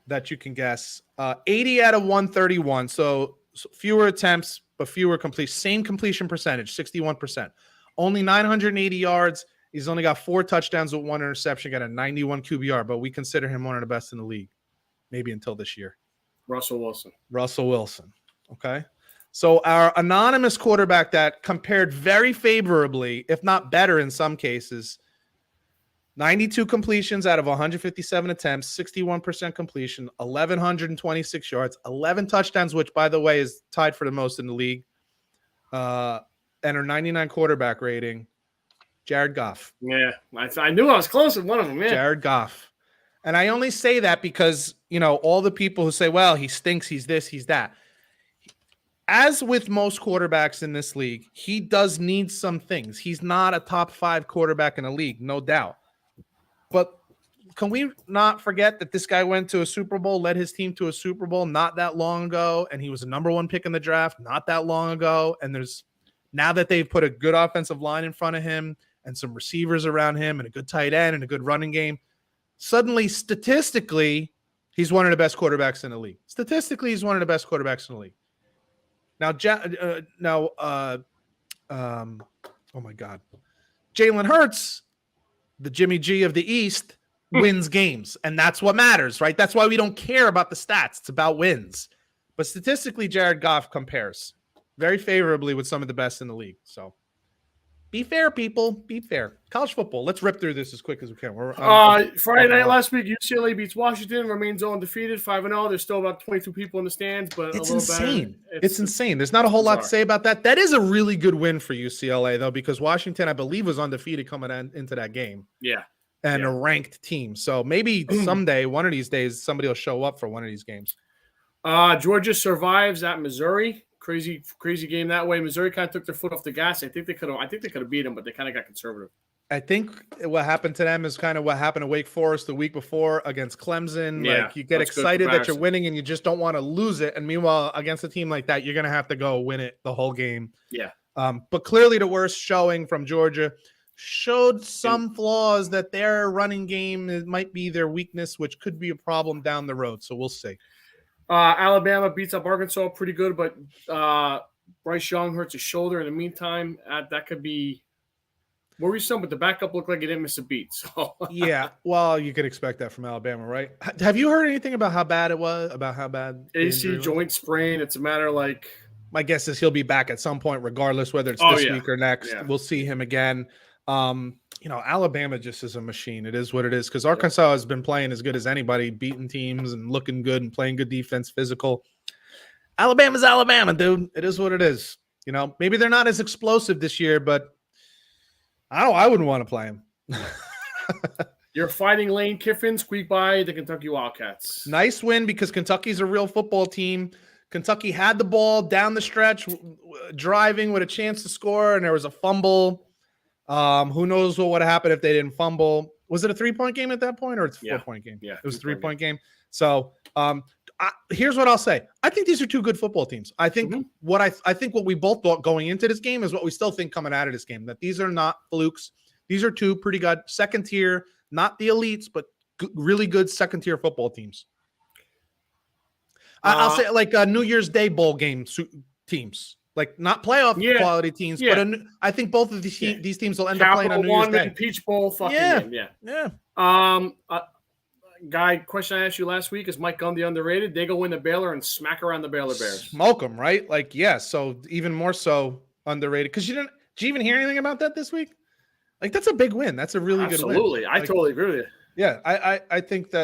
that you can guess, 80 out of 131. So fewer attempts, but fewer completions. Same completion percentage, 61%. Only 980 yards. He's only got 4 touchdowns with 1 interception. Got a 91 QBR, but we consider him one of the best in the league. Maybe until this year. Russell Wilson. Okay. So our anonymous quarterback that compared very favorably, if not better in some cases, 92 completions out of 157 attempts, 61% completion, 1,126 yards, 11 touchdowns, which, by the way, is tied for the most in the league, and her 99 quarterback rating, Jared Goff. Yeah, I knew I was close with one of them, yeah. Jared Goff. And I only say that because, you know, all the people who say, well, he stinks, he's this, he's that. As with most quarterbacks in this league, he does need some things. He's not a top 5 quarterback in the league, no doubt. But can we not forget that this guy went to a Super Bowl, led his team to a Super Bowl not that long ago, and he was a number 1 pick in the draft not that long ago. And now that they've put a good offensive line in front of him and some receivers around him and a good tight end and a good running game, suddenly, statistically, he's one of the best quarterbacks in the league. Statistically, he's one of the best quarterbacks in the league. Now, oh my God, Jalen Hurts, the Jimmy G of the East, wins games, and that's what matters, right? That's why we don't care about the stats. It's about wins. But statistically, Jared Goff compares very favorably with some of the best in the league. So be fair, people. Be fair. College football. Let's rip through this as quick as we can. Friday night last week, UCLA beats Washington, remains undefeated, 5-0. There's still about 22 people in the stands, but it's a little insane. Better. It's insane. There's not a whole lot to say about that. That is a really good win for UCLA, though, because Washington, I believe, was undefeated coming into that game. Yeah. And a ranked team. So maybe someday, one of these days, somebody will show up for one of these games. Georgia survives at Missouri. Crazy game that way. Missouri kind of took their foot off the gas. I think they could have beat them, but they kind of got conservative. I think what happened to them is kind of what happened to Wake Forest the week before against Clemson. Yeah, like you get excited that you're winning and you just don't want to lose it. And meanwhile, against a team like that, you're going to have to go win it the whole game. Yeah. But clearly the worst showing from Georgia showed some flaws that their running game might be their weakness, which could be a problem down the road. So we'll see. Alabama beats up Arkansas pretty good, but Bryce Young hurts his shoulder in the meantime. That could be worrisome, but the backup looked like he didn't miss a beat. So yeah, well, you could expect that from Alabama, right? Have you heard anything about how bad it was? About how bad AC joint sprain? It's a matter like. My guess is he'll be back at some point, regardless whether it's this week or next. Yeah. We'll see him again. Alabama just is a machine. It is what it is because Arkansas has been playing as good as anybody, beating teams and looking good and playing good defense, physical. Alabama's Alabama, dude. It is what it is. You know, maybe they're not as explosive this year, but I wouldn't want to play them. You're fighting Lane Kiffin, squeak by the Kentucky Wildcats. Nice win because Kentucky's a real football team. Kentucky had the ball down the stretch, driving with a chance to score, and there was a fumble. Who knows what would have happened if they didn't fumble? Was it a 3-point game at that point, or it's a 4-point game? Yeah, it was a 3-point game. So Here's what I'll say. I think these are two good football teams. I think I think what we both thought going into this game is what we still think coming out of this game, that these are not flukes. These are two pretty good second tier, not the elites, but really good second tier football teams. I'll say like a New Year's Day bowl game teams, like not playoff quality teams, but I think both of these teams will end up playing on New Year's Day. Peach Bowl fucking game. Yeah. Guy, question I asked you last week, is Mike Gundy underrated? They go win the Baylor and smack around the Baylor Bears. Smoke them, right? Like, yeah, so even more so underrated. Because did you even hear anything about that this week? Like, that's a big win. That's a really good win. Absolutely. I totally agree with you. Yeah, I think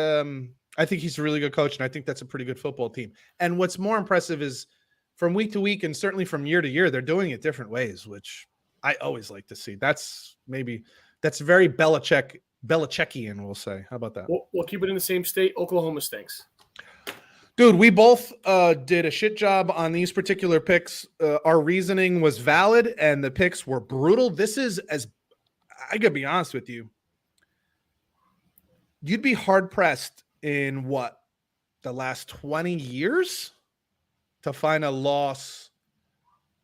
I think he's a really good coach, and I think that's a pretty good football team. And what's more impressive is from week to week and certainly from year to year, they're doing it different ways, which I always like to see. That's very Belichickian, we'll say. How about that? We'll keep it in the same state. Oklahoma stinks. Dude, we both did a shit job on these particular picks. Our reasoning was valid, and the picks were brutal. This is, as I gotta be honest with you, you'd be hard-pressed in the last 20 years to find a loss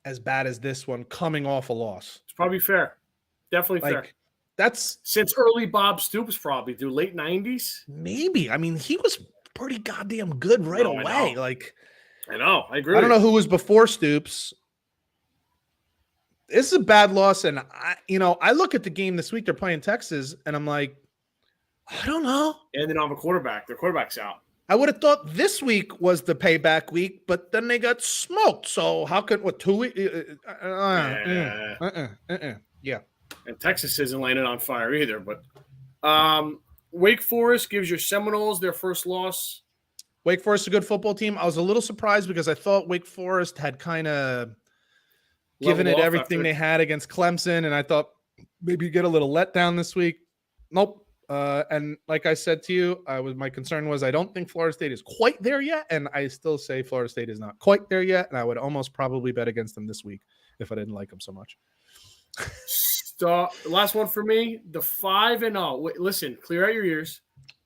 as bad as this one coming off a loss. It's probably fair. Definitely fair. That's since early Bob Stoops, probably through late 90s. Maybe. I mean, he was pretty goddamn good right away. I know. I agree. I don't know who was before Stoops. This is a bad loss, and I look at the game this week. They're playing Texas, and I'm like, I don't know. And they don't have a quarterback. Their quarterback's out. I would have thought this week was the payback week, but then they got smoked. So how could 2 weeks? Yeah. And Texas isn't lighting on fire either. But Wake Forest gives your Seminoles their first loss. Wake Forest is a good football team. I was a little surprised because I thought Wake Forest had kind of given it everything they had against Clemson, and I thought maybe get a little letdown this week. Nope. And like I said to you, my concern was I don't think Florida State is quite there yet, and I still say Florida State is not quite there yet, and I would almost probably bet against them this week if I didn't like them so much. Last one for me, the 5-0. Listen, clear out your ears.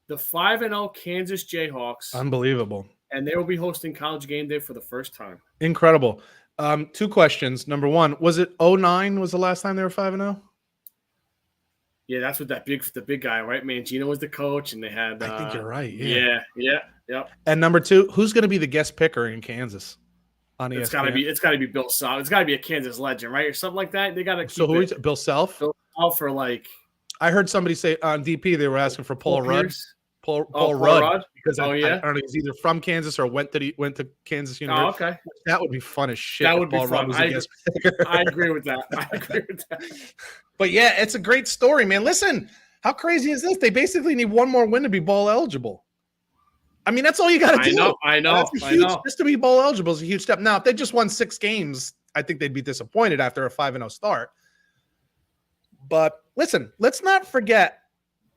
The 5-0 Kansas Jayhawks. Unbelievable. And they will be hosting College Game Day for the first time. Incredible. 2 questions. Number one, was it 2009 was the last time they were 5-0? Yeah, that's what the big guy, right? Mangino was the coach, and they had. I think you're right. Yeah. And number 2, who's going to be the guest picker in Kansas? On ESPN? It's got to be Bill Self. It's got to be a Kansas legend, right, or something like that. They got to. So who is it? Bill Self? Bill Self for like. I heard somebody say on DP they were asking for Paul Rudd. Paul Rudd. Because I don't know, he's either from Kansas or went to Kansas University. Oh, okay. That would be fun as shit. That would be fun. I agree with that. But yeah, it's a great story, man. Listen, how crazy is this? They basically need one more win to be bowl eligible. I mean, that's all you got to do. I know. Just to be bowl eligible is a huge step. Now, if they just won 6 games, I think they'd be disappointed after a 5-0 start. But listen, let's not forget,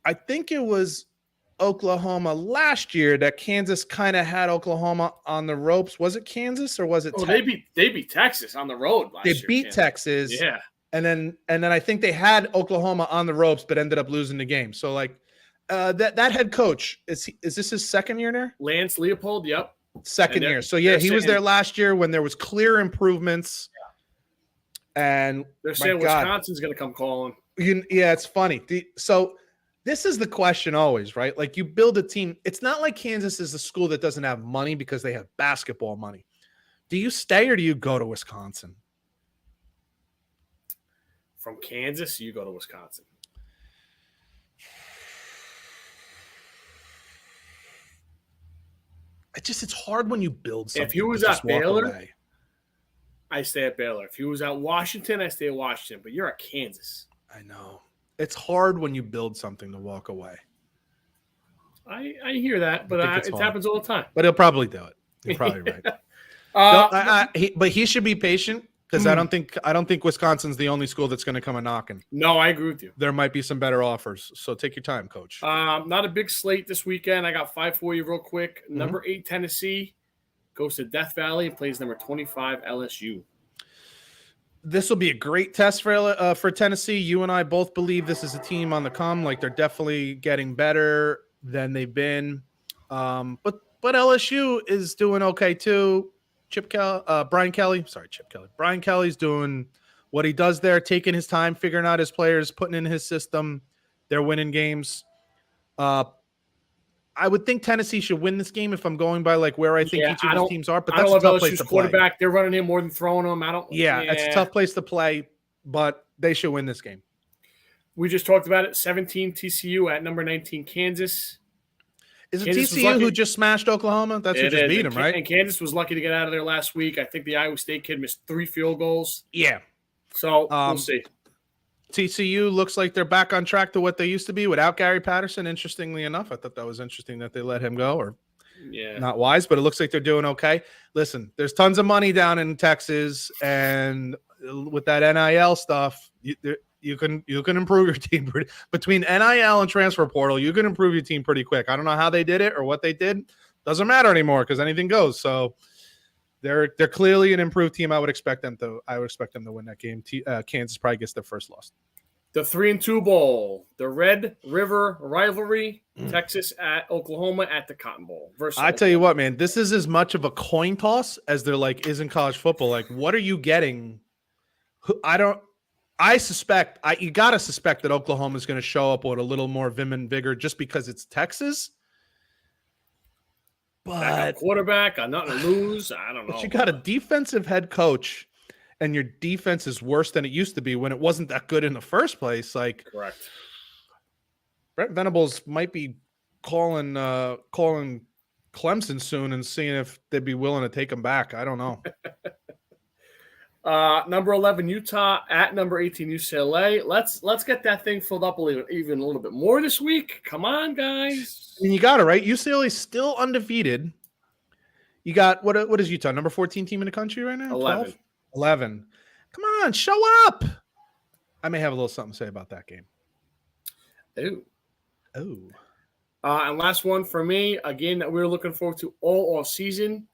I think it was Oklahoma last year that Kansas kind of had Oklahoma on the ropes. Was it Kansas or was it? They beat Texas on the road last year. They beat Texas. Yeah. And then I think they had Oklahoma on the ropes, but ended up losing the game. So like that head coach, is this his second year there? Lance Leopold, yep. Second year. So yeah, he was there last year when there was clear improvements. Yeah. And they're saying Wisconsin's going to come calling. Yeah, it's funny. So this is the question always, right? Like you build a team. It's not like Kansas is a school that doesn't have money because they have basketball money. Do you stay or do you go to Wisconsin? From Kansas, you go to Wisconsin. It's hard when you build something. If he was at Baylor, I stay at Baylor. If he was at Washington, I stay at Washington. But you're at Kansas. I know. It's hard when you build something to walk away. I hear that, but it happens all the time. But he'll probably do it. You're probably right. But he should be patient because I don't think Wisconsin's the only school that's going to come a knocking. No, I agree with you. There might be some better offers, so take your time, Coach. Not a big slate this weekend. I got 5 for you real quick. Number 8 Tennessee goes to Death Valley and plays number 25 LSU. This will be a great test for Tennessee. You and I both believe this is a team on the come. Like they're definitely getting better than they've been. But But LSU is doing okay too. Brian Kelly's doing what he does there, taking his time, figuring out his players, putting in his system. They're winning games. I would think Tennessee should win this game if I'm going by like where I think each of these teams are. But that's a tough place to play. Quarterback, they're running him more than throwing him. It's a tough place to play, but they should win this game. We just talked about it. 17 TCU at number 19 Kansas. Is it TCU who just smashed Oklahoma? That's who just beat them, right? And Kansas was lucky to get out of there last week. I think the Iowa State kid missed 3 field goals. Yeah. So we'll see. TCU looks like they're back on track to what they used to be without Gary Patterson. Interestingly enough, I thought that was interesting that they let him go, or not wise, but it looks like they're doing okay. Listen, there's tons of money down in Texas, and with that NIL stuff, you can improve your team between NIL and transfer portal. You can improve your team pretty quick. I don't know how they did it or what they did. Doesn't matter anymore because anything goes. So they're clearly an improved team. I would expect them to win that game. Kansas probably gets their first loss. The 3-2 bowl, the Red River rivalry, Texas at Oklahoma at the Cotton Bowl. I tell you what, man, this is as much of a coin toss as there is in college football. Like, what are you getting? You got to suspect that Oklahoma is going to show up with a little more vim and vigor just because it's Texas. But quarterback, got nothing to lose. I don't know. But you got a defensive head coach, and your defense is worse than it used to be when it wasn't that good in the first place. Like, correct. Brent Venables might be calling Clemson soon and seeing if they'd be willing to take him back. I don't know. Number 11 Utah at number 18 UCLA. Let's get that thing filled up even a little bit more this week. Come on, guys. And you got it right. UCLA's still undefeated. You got what is Utah? Number 14 team in the country right now? 11. Come on, show up. I may have a little something to say about that game. Ooh. And last one for me, again, that we were looking forward to all season,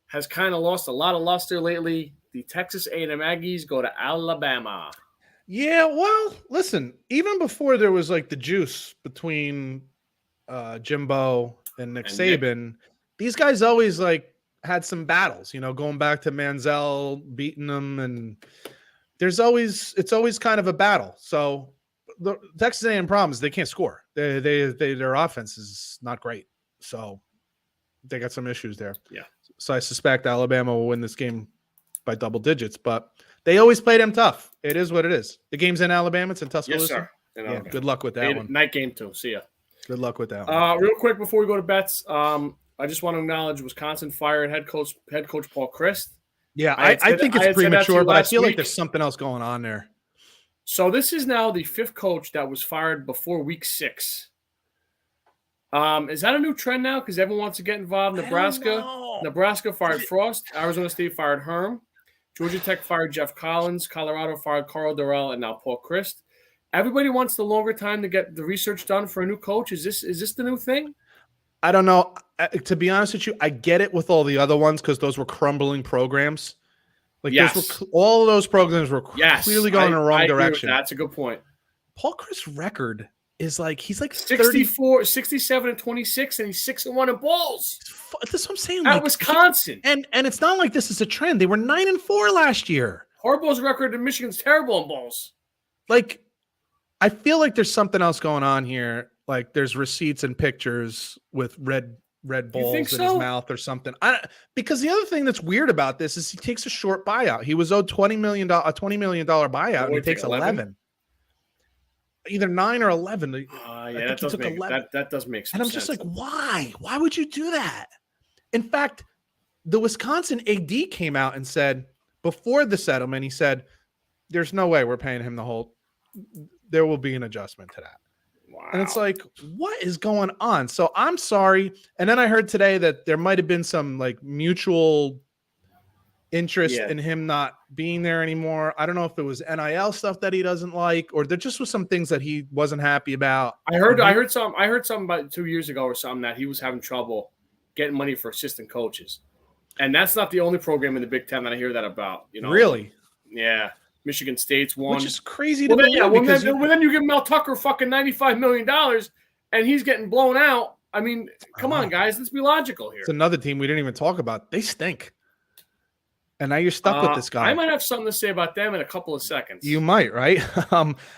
has kind of lost a lot of luster lately. The Texas A&M Aggies go to Alabama. Yeah, well, listen, even before there was like the juice between Jimbo and Nick Saban, these guys always like had some battles, going back to Manziel beating them, and it's always kind of a battle. So the Texas A&M problem is they can't score. Their offense is not great. So they got some issues there. Yeah. So I suspect Alabama will win this game by double digits, but they always play them tough. It is what it is. The game's in Alabama. It's in Tuscaloosa. Yes, sir. Good luck with that one. Night game too. See ya. Good luck with that one. Real quick before we go to bets, I just want to acknowledge Wisconsin fired head coach Paul Chryst. Yeah, I think it's premature, but I feel like there's something else going on there. So this is now the 5th coach that was fired before week 6. Is that a new trend now? Because everyone wants to get involved. Nebraska fired Frost. Arizona State fired Herm. Georgia Tech fired Jeff Collins. Colorado fired Carl Durrell, and now Paul Chryst. Everybody wants the longer time to get the research done for a new coach. Is this the new thing? I don't know. To be honest with you, I get it with all the other ones because those were crumbling programs. Like all of those programs were clearly going in the wrong direction. That's a good point. Paul Chryst's record is he's 64, 67 and 26, and he's 6-1 in bowls. That's what I'm saying. At Wisconsin, and it's not like this is a trend. They were 9-4 last year. Harbaugh's record in Michigan's terrible in bowls. Like, I feel like there's something else going on here. Like there's receipts and pictures with red balls in his mouth or something. Because the other thing that's weird about this is he takes a short buyout. He was owed $20 million buyout, and he takes 11. Either 9 or 11. That does make sense. And I'm just like, why? Why would you do that? In fact, the Wisconsin AD came out and said before the settlement, he said, "There's no way we're paying him the whole. There will be an adjustment to that." Wow. And it's like, what is going on? So I'm sorry. And then I heard today that there might have been some mutual interest in him not being there anymore. I don't know if it was NIL stuff that he doesn't like, or there just was some things that he wasn't happy about. I heard something about 2 years ago or something that he was having trouble getting money for assistant coaches. And that's not the only program in the Big Ten that I hear that about. Really? Yeah. Michigan State's one. Which is crazy to believe. Then you give Mel Tucker fucking $95 million and he's getting blown out I mean, come on, guys. Let's be logical here. It's another team we didn't even talk about. They stink. And now you're stuck with this guy. I might have something to say about them in a couple of seconds. You might, right?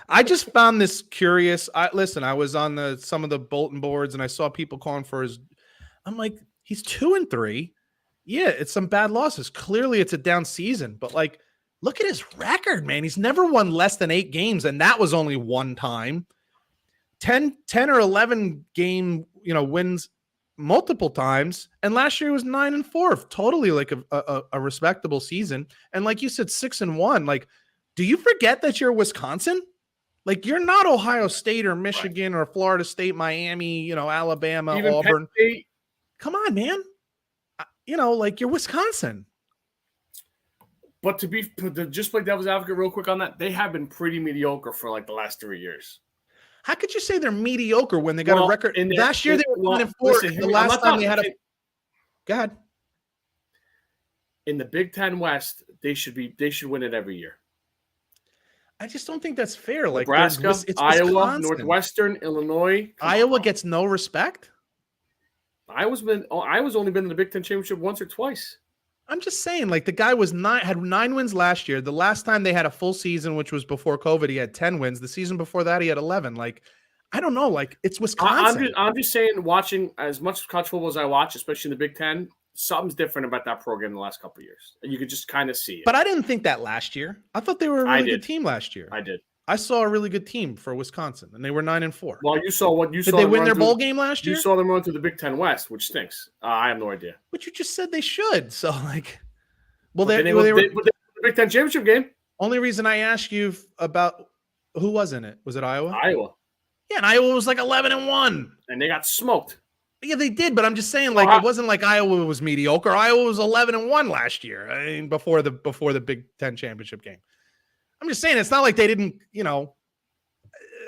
I just found this curious. I was on some of the bulletin boards and I saw people calling for his. I'm like, he's 2-3. Yeah, it's some bad losses. Clearly, it's a down season. But like, look at his record, man. He's never won less than 8 games, and that was only one time. 10 or 11 game, wins multiple times, and last year was 9-4, totally like a respectable season. And like you said, 6-1. Like, do you forget that you're Wisconsin? Like, you're not Ohio State or Michigan or Florida State, Miami, Alabama, even Auburn. Come on, man. Like, you're Wisconsin. But to just play devil's advocate real quick on that, they have been pretty mediocre for like the last 3 years. How could you say they're mediocre when they got a record? Last year they were 1-4. The last time they had a – go ahead. In the Big Ten West, they should win it every year. I just don't think that's fair. Like Nebraska, it's Iowa, Wisconsin. Northwestern, Illinois. Iowa gets no respect? Iowa's only been in the Big Ten championship once or twice. I'm just saying, like, the guy had 9 wins last year. The last time they had a full season, which was before COVID, he had 10 wins. The season before that, he had 11. Like, I don't know. Like, it's Wisconsin. I'm just saying, watching as much college football as I watch, especially in the Big Ten, something's different about that program in the last couple of years. And you could just kind of see it. But I didn't think that last year. I thought they were a really good team last year. I did. I saw a really good team for Wisconsin, and they were 9-4. Well, you saw what you saw. Did they win their bowl game last year? You saw them run through the Big Ten West, which stinks. I have no idea. But you just said they should. So, like, well, they were the Big Ten championship game. Only reason I asked you about who was in it was it Iowa? Iowa. Yeah, and Iowa was like 11-1, and they got smoked. Yeah, they did, but I'm just saying, like, it wasn't like Iowa was mediocre. Iowa was 11-1 last year. I mean, before the Big Ten championship game. I'm just saying, it's not like they didn't,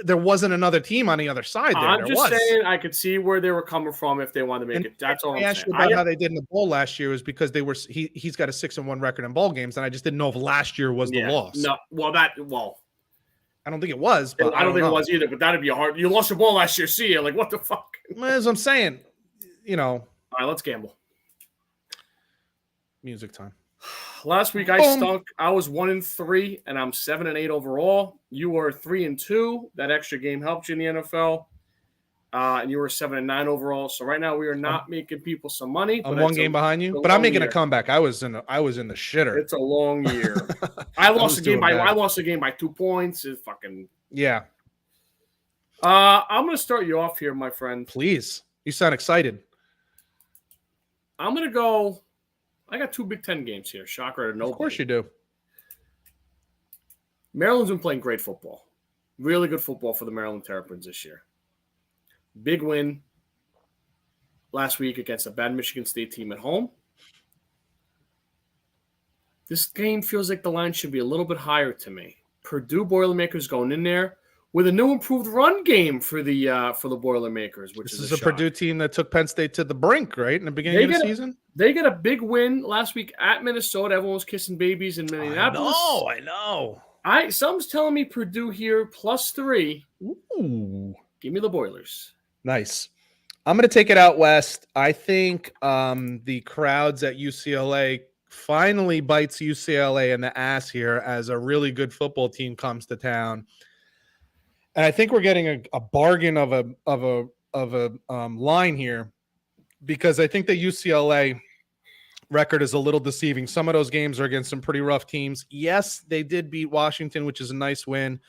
there wasn't another team on the other side there. I'm just saying I could see where they were coming from if they wanted to make it. That's all I'm saying. I asked you about how they did in the bowl last year was because he's got a 6-1 record in bowl games, and I just didn't know if last year was the loss. No, I don't think it was. But I don't think it was either. But that'd be hard. You lost your ball last year. See ya. Like, what the fuck? As I'm saying, All right, let's gamble. Music time. Last week I stunk. I was 1-3, and I'm 7-8 overall. You were 3-2. That extra game helped you in the NFL, and you were 7-9 overall. So right now we are not making people some money. I'm one game behind you, but I'm making a comeback. I was in the shitter. It's a long year. I lost a game by 2 points. It's fucking yeah. I'm gonna start you off here, my friend. Please, you sound excited. I'm gonna go. I got 2 Big Ten games here. Shocker to nobody. Of course you do. Maryland's been playing great football. Really good football for the Maryland Terrapins this year. Big win last week against a bad Michigan State team at home. This game feels like the line should be a little bit higher to me. Purdue Boilermakers going in there with a new improved run game for the Boilermakers, which this is a Purdue team that took Penn State to the brink, right, in the beginning of the season? They got a big win last week at Minnesota. Everyone was kissing babies in Minneapolis. I know. Something's telling me Purdue here +3. Ooh. Give me the Boilers. Nice. I'm going to take it out west. I think the crowds at UCLA finally bites UCLA in the ass here as a really good football team comes to town. And I think we're getting a bargain of a line here, because I think the UCLA record is a little deceiving. Some of those games are against some pretty rough teams. Yes, they did beat Washington, which is a nice win.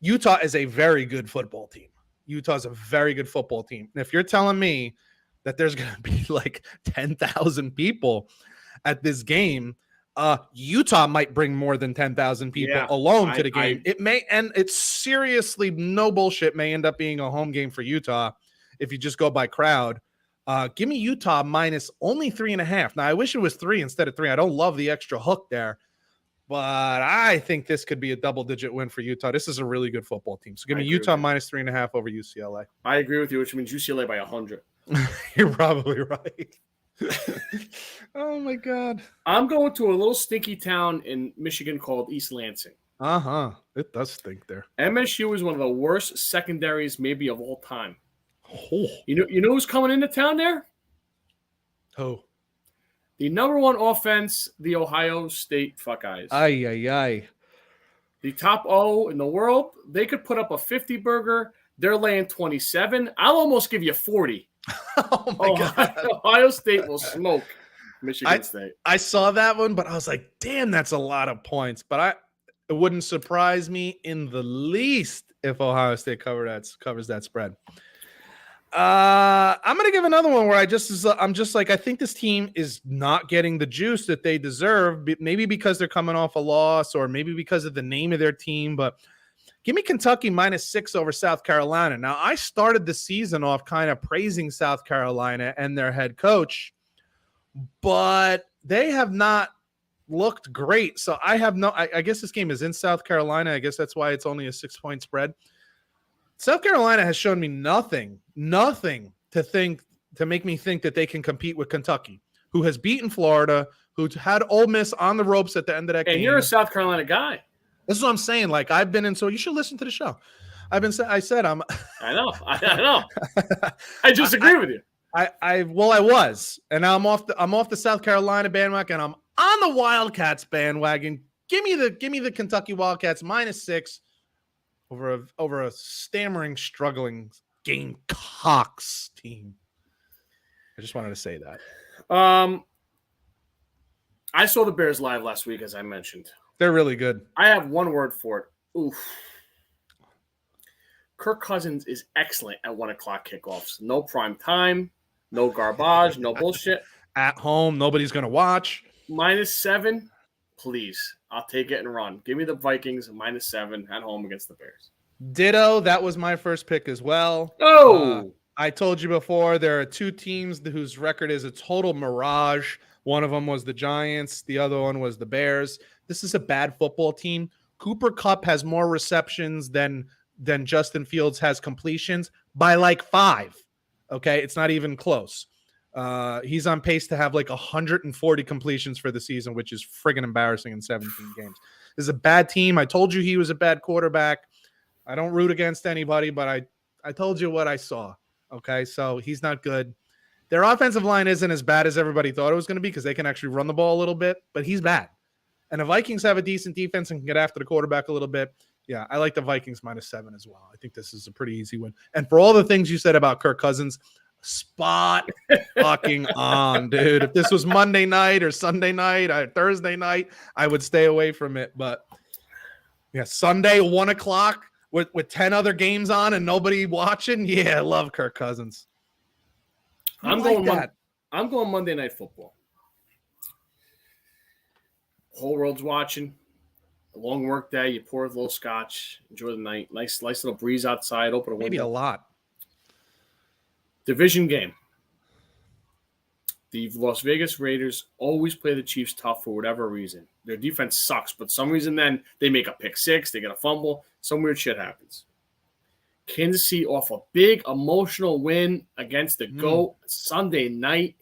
Utah is a very good football team. Utah's a very good football team. And if you're telling me that there's going to be like 10,000 people at this game, Utah might bring more than 10,000 people alone to the game. It may, and it's seriously no bullshit, may end up being a home game for Utah if you just go by crowd. Give me Utah minus only 3.5. Now, I wish it was 3 instead of 3. I don't love the extra hook there, but I think this could be a double-digit win for Utah. This is a really good football team. So give me Utah minus 3.5 over UCLA. I agree with you, which means UCLA by 100. You're probably right. Oh, my God. I'm going to a little stinky town in Michigan called East Lansing. Uh-huh. It does stink there. MSU is one of the worst secondaries maybe of all time. Oh. You know who's coming into town there? Who? The number one offense, the Ohio State Buckeyes. Ay. The top O in the world. They could put up a 50 burger. They're laying 27. I'll almost give you 40. Oh my God. Ohio State will smoke Michigan State. I saw that one, but I was like, damn, that's a lot of points. But it wouldn't surprise me in the least if Ohio State covers that spread. I'm gonna give another one where I'm just like, I think this team is not getting the juice that they deserve. Maybe because they're coming off a loss, or maybe because of the name of their team. But give me Kentucky -6 over South Carolina. Now, I started the season off kind of praising South Carolina and their head coach, but they have not looked great. So I guess this game is in South Carolina. I guess that's why it's only a 6-point spread. South Carolina has shown me nothing to make me think that they can compete with Kentucky, who has beaten Florida, who had Ole Miss on the ropes at the end of that game. And you're a South Carolina guy. This is what I'm saying. Like, I've been in, so you should listen to the show. I know. I just agree with you. I was, and now I'm off the South Carolina bandwagon. I'm on the Wildcats bandwagon. Give me the Kentucky Wildcats -6 over a stammering, struggling Gamecocks team. I just wanted to say that. I saw the Bears live last week, as I mentioned. They're really good. I have one word for it. Oof. Kirk Cousins is excellent at 1 o'clock kickoffs. No prime time, no garbage, no bullshit. At home, nobody's going to watch. -7, please. I'll take it and run. Give me the Vikings -7 at home against the Bears. Ditto. That was my first pick as well. Oh! I told you before, there are two teams whose record is a total mirage. One of them was the Giants. The other one was the Bears. This is a bad football team. Cooper Kupp has more receptions than Justin Fields has completions by like 5. Okay, it's not even close. He's on pace to have like 140 completions for the season, which is friggin' embarrassing in 17 games. This is a bad team. I told you he was a bad quarterback. I don't root against anybody, but I told you what I saw. Okay, so he's not good. Their offensive line isn't as bad as everybody thought it was going to be because they can actually run the ball a little bit, but he's bad. And the Vikings have a decent defense and can get after the quarterback a little bit. Yeah, I like the Vikings -7 as well. I think this is a pretty easy win. And for all the things you said about Kirk Cousins, spot fucking on, dude. If this was Monday night or Sunday night or Thursday night, I would stay away from it. But yeah, Sunday, 1 o'clock with 10 other games on and nobody watching. Yeah, I love Kirk Cousins. I'm going Monday Night Football. Whole world's watching. A long work day. You pour a little scotch. Enjoy the night. Nice little breeze outside. Open a window. Maybe a lot. Division game. The Las Vegas Raiders always play the Chiefs tough for whatever reason. Their defense sucks, but some reason then they make a pick 6, they get a fumble, some weird shit happens. Kansas City off a big emotional win against the GOAT Sunday night.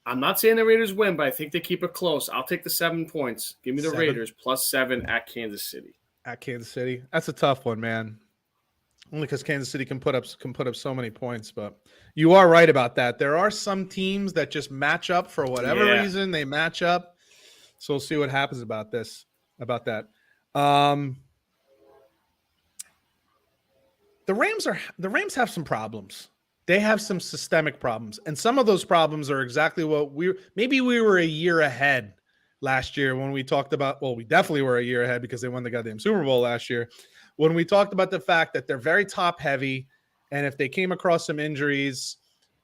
I'm not saying the Raiders win, but I think they keep it close. I'll take the 7 points. Give me the Raiders +7 at Kansas City. At Kansas City, that's a tough one, man. Only because Kansas City can put up so many points, but you are right about that. There are some teams that just match up for whatever reason. They match up, so we'll see what happens about that. The Rams have some problems. They have some systemic problems, and some of those problems are exactly what we were a year ahead last year when we talked about. Well, we definitely were a year ahead because they won the goddamn Super Bowl last year. When we talked about the fact that they're very top heavy, and if they came across some injuries,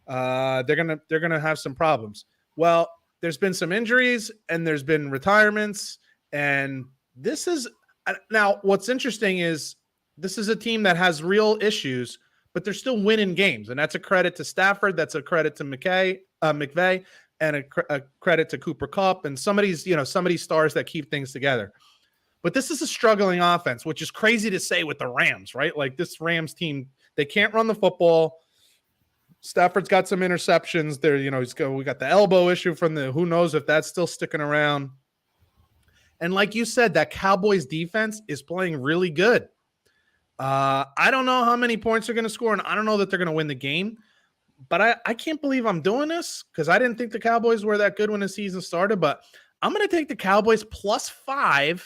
they're gonna have some problems. Well, there's been some injuries and there's been retirements, and this is now what's interesting is this is a team that has real issues, but they're still winning games, and that's a credit to Stafford, that's a credit to McVay, and a credit to Cooper Kupp and some of these stars that keep things together. But this is a struggling offense, which is crazy to say with the Rams, right? Like this Rams team, they can't run the football. Stafford's got some interceptions there. We got the elbow issue from who knows if that's still sticking around. And like you said, that Cowboys defense is playing really good. I don't know how many points they're going to score, and I don't know that they're going to win the game. But I can't believe I'm doing this because I didn't think the Cowboys were that good when the season started. But I'm going to take the Cowboys +5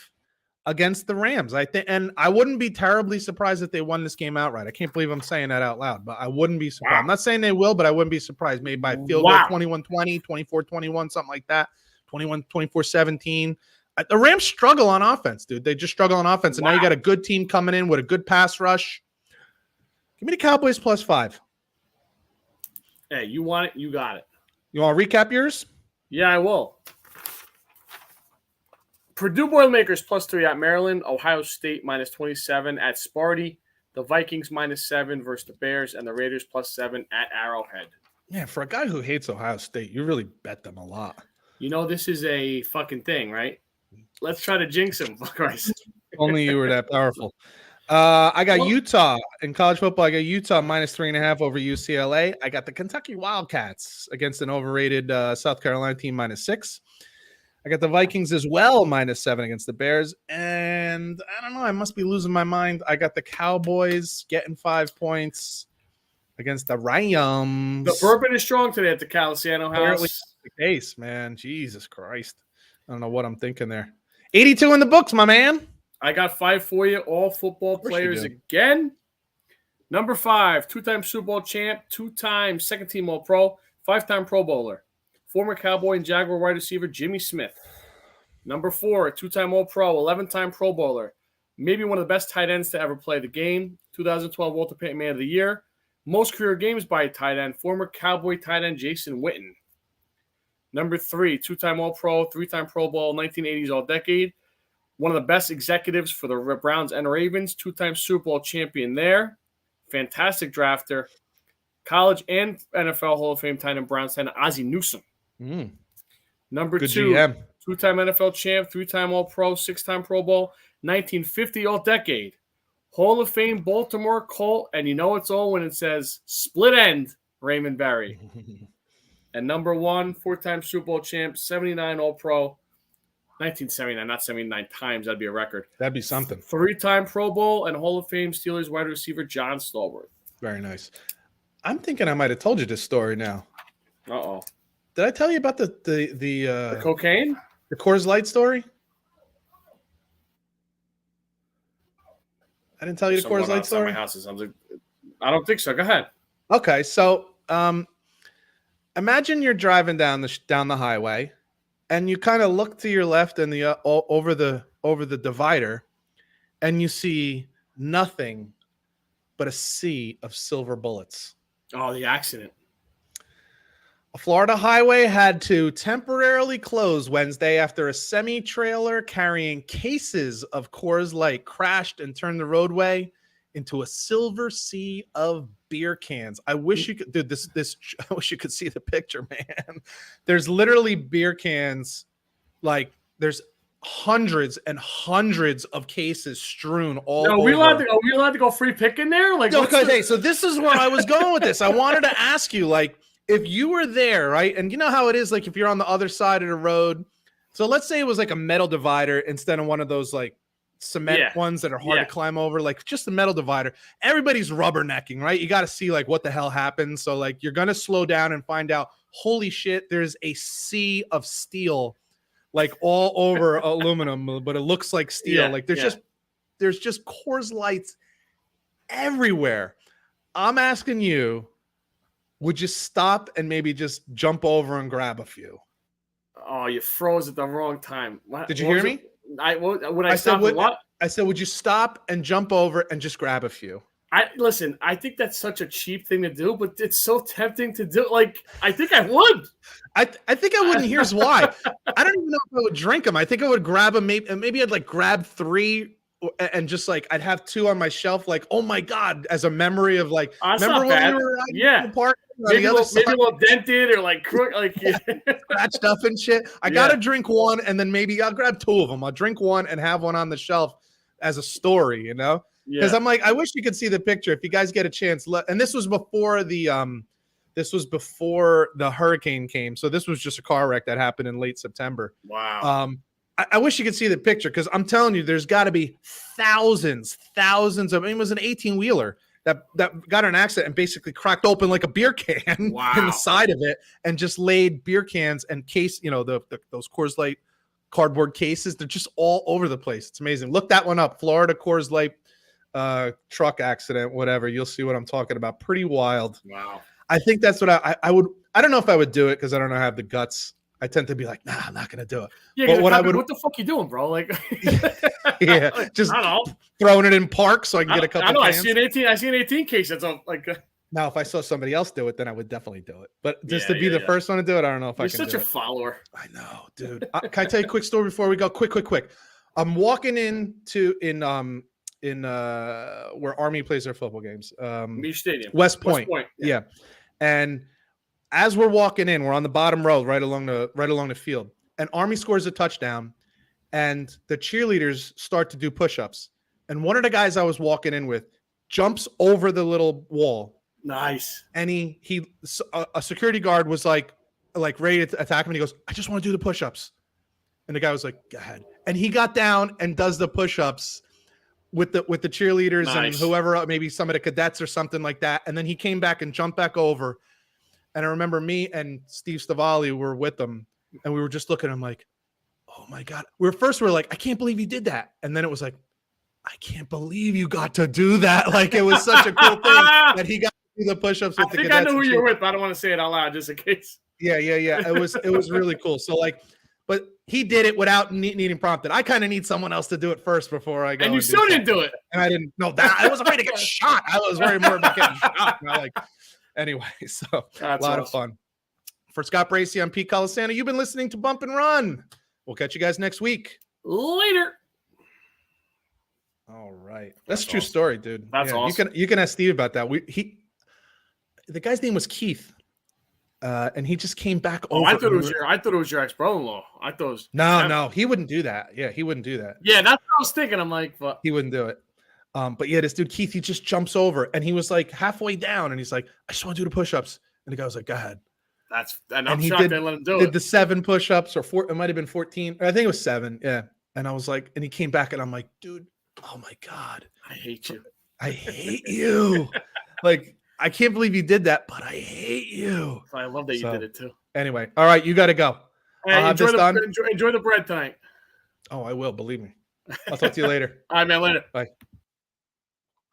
against the Rams. I think, and I wouldn't be terribly surprised if they won this game outright. I can't believe I'm saying that out loud, but I wouldn't be surprised. Wow. I'm not saying they will, but I wouldn't be surprised. Maybe by field goal, 21-20, 24-21, something like that. 24-17. The Rams struggle on offense, dude. They just struggle on offense, and now you got a good team coming in with a good pass rush. Give me the Cowboys +5. Hey, you want it? You got it. You want to recap yours? Yeah, I will. Purdue Boilermakers +3 at Maryland. Ohio State -27 at Sparty. The Vikings -7 versus the Bears, and the Raiders +7 at Arrowhead. Yeah, for a guy who hates Ohio State, you really bet them a lot. You know, this is a fucking thing, right? Let's try to jinx him. Christ. Only you were that powerful. I got Utah in college football. I got Utah -3.5 over UCLA. I got the Kentucky Wildcats against an overrated South Carolina team -6. I got the Vikings as well -7 against the Bears. And I don't know. I must be losing my mind. I got the Cowboys getting 5 points against the Rams. The bourbon is strong today at the Caliciano house. The case, man. Jesus Christ. I don't know what I'm thinking there. 82 in the books, my man. I got 5 for you. All football players again. Number 5, 2-time Super Bowl champ, 2-time second-team All-Pro, 5-time Pro Bowler. Former Cowboy and Jaguar wide receiver Jimmy Smith. Number 4, 2-time All-Pro, 11-time Pro Bowler. Maybe one of the best tight ends to ever play the game. 2012 Walter Payton Man of the Year. Most career games by a tight end. Former Cowboy tight end Jason Witten. Number 3, 2-time All-Pro, 3-time Pro Bowl, 1980s All-Decade. One of the best executives for the Browns and Ravens. 2-time Super Bowl champion there. Fantastic drafter. College and NFL Hall of Fame tight end Browns tight end Ozzie Newsome. Number 2, GM. 2-time NFL champ, 3-time All-Pro, 6-time Pro Bowl, 1950 All-Decade. Hall of Fame Baltimore Colt, and you know it's all when it says split end Raymond Berry. And number 1, 4-time Super Bowl champ, 79 All-Pro, 1979, not 79 times. That'd be a record. That'd be something. 3-time Pro Bowl and Hall of Fame Steelers wide receiver John Stallworth. Very nice. I'm thinking I might have told you this story now. Uh-oh. Did I tell you about the cocaine? The Coors Light story? I didn't tell you the Coors Light story? My house or something. I don't think so. Go ahead. Okay, so imagine you're driving down the highway, and you kind of look to your left and the over the divider, and you see nothing but a sea of silver bullets. Oh, the accident. A Florida highway had to temporarily close Wednesday after a semi-trailer carrying cases of Coors Light crashed and turned the roadway into a silver sea of beer cans. I wish you could, dude, this. I wish you could see the picture, man. There's literally beer cans, like there's hundreds and hundreds of cases strewn all over. Are we allowed to go free picking there? Like, okay, so this is where I was going with this. I wanted to ask you, like, if you were there, right? And you know how it is, like if you're on the other side of the road. So let's say it was like a metal divider instead of one of those like cement ones that are hard to climb over, like just a metal divider. Everybody's rubbernecking, right? You got to see like what the hell happened. So like you're going to slow down and find out, holy shit, there's a sea of steel like all over aluminum, but it looks like steel. Like there's just Coors Lights everywhere. I'm asking you, would you stop and maybe just jump over and grab a few? Oh, you froze at the wrong time. Did you hear me? I said, what? I said, would you stop and jump over and just grab a few? Listen, I think that's such a cheap thing to do, but it's so tempting to do. Like, I think I would. I think I wouldn't. Here's why. I don't even know if I would drink them. I think I would grab them. Maybe I'd like grab 3 and just like I'd have 2 on my shelf. Like, oh my god, as a memory of like, remember when we were in the park? Maybe a little dented or like scratched up and shit. I gotta drink one, and then maybe I'll grab 2 of them. I'll drink one and have one on the shelf as a story, you know? Because I'm like, I wish you could see the picture. If you guys get a chance, and this was before the hurricane came, so this was just a car wreck that happened in late September. Wow. I wish you could see the picture because I'm telling you, there's got to be thousands of. I mean, it was an 18-wheeler that got in an accident and basically cracked open like a beer can in the side of it and just laid beer cans and case, those Coors Light cardboard cases. They're just all over the place. It's amazing. Look that one up. Florida Coors Light truck accident, whatever. You'll see what I'm talking about. Pretty wild. Wow. I think that's what I would. I don't know if I would do it because I don't know if I have the guts. I tend to be like, nah, I'm not gonna do it. Yeah, but what the fuck you doing, bro? Like, yeah, just throwing it in park so I can get a couple. I know. Cans. I see an 18 case. That's like. Now, if I saw somebody else do it, then I would definitely do it. But just to be the first one to do it, I don't know if I can. You're such a follower. I know, dude. Can I tell you a quick story before we go? Quick. I'm walking in where Army plays their football games. Beach Stadium. West Point. Yeah. And as we're walking in, we're on the bottom row, right along the field. And Army scores a touchdown, and the cheerleaders start to do push-ups. And one of the guys I was walking in with jumps over the little wall. Nice. And a security guard was like ready to attack him. And he goes, I just want to do the push-ups. And the guy was like, go ahead. And he got down and does the push-ups with the cheerleaders and whoever, maybe some of the cadets or something like that. And then he came back and jumped back over. And I remember me and Steve Stavali were with him, and we were just looking at him like, oh my God. We were like, I can't believe you did that. And then it was like, I can't believe you got to do that. Like, it was such a cool thing that he got to do the push-ups with the cadets. I know who you're with, but I don't want to say it out loud just in case. Yeah. It was really cool. So like, but he did it without needing prompted. I kind of need someone else to do it first before I go. And you still didn't do it. And I didn't know that. I was afraid to get shot. I was worried more about getting shot. Anyway, so that's a lot of fun. For Scott Bracey, I'm Pete Colasano. You've been listening to Bump and Run. We'll catch you guys next week. Later. All right. That's a true story, dude. That's awesome. You can ask Steve about that. The guy's name was Keith. And he just came back over. I thought it was your ex-brother-in-law. I thought it was No, he wouldn't do that. Yeah, he wouldn't do that. Yeah, that's what I was thinking. I'm like, but he wouldn't do it. But yeah, this dude Keith, he just jumps over and he was like halfway down and he's like, I just want to do the push-ups. And the guy was like, go ahead. I'm shocked they let him do it. Did the 7 push-ups or 4, it might have been 14. I think it was 7. Yeah. And I was like, and he came back and I'm like, dude, oh my God. I hate you. I hate you. Like, I can't believe you did that, but I hate you. I love that you did it too. Enjoy all right, you got to go. Hey, enjoy the bread tonight. Oh, I will. Believe me. I'll talk to you later. All right, man. Later. Bye.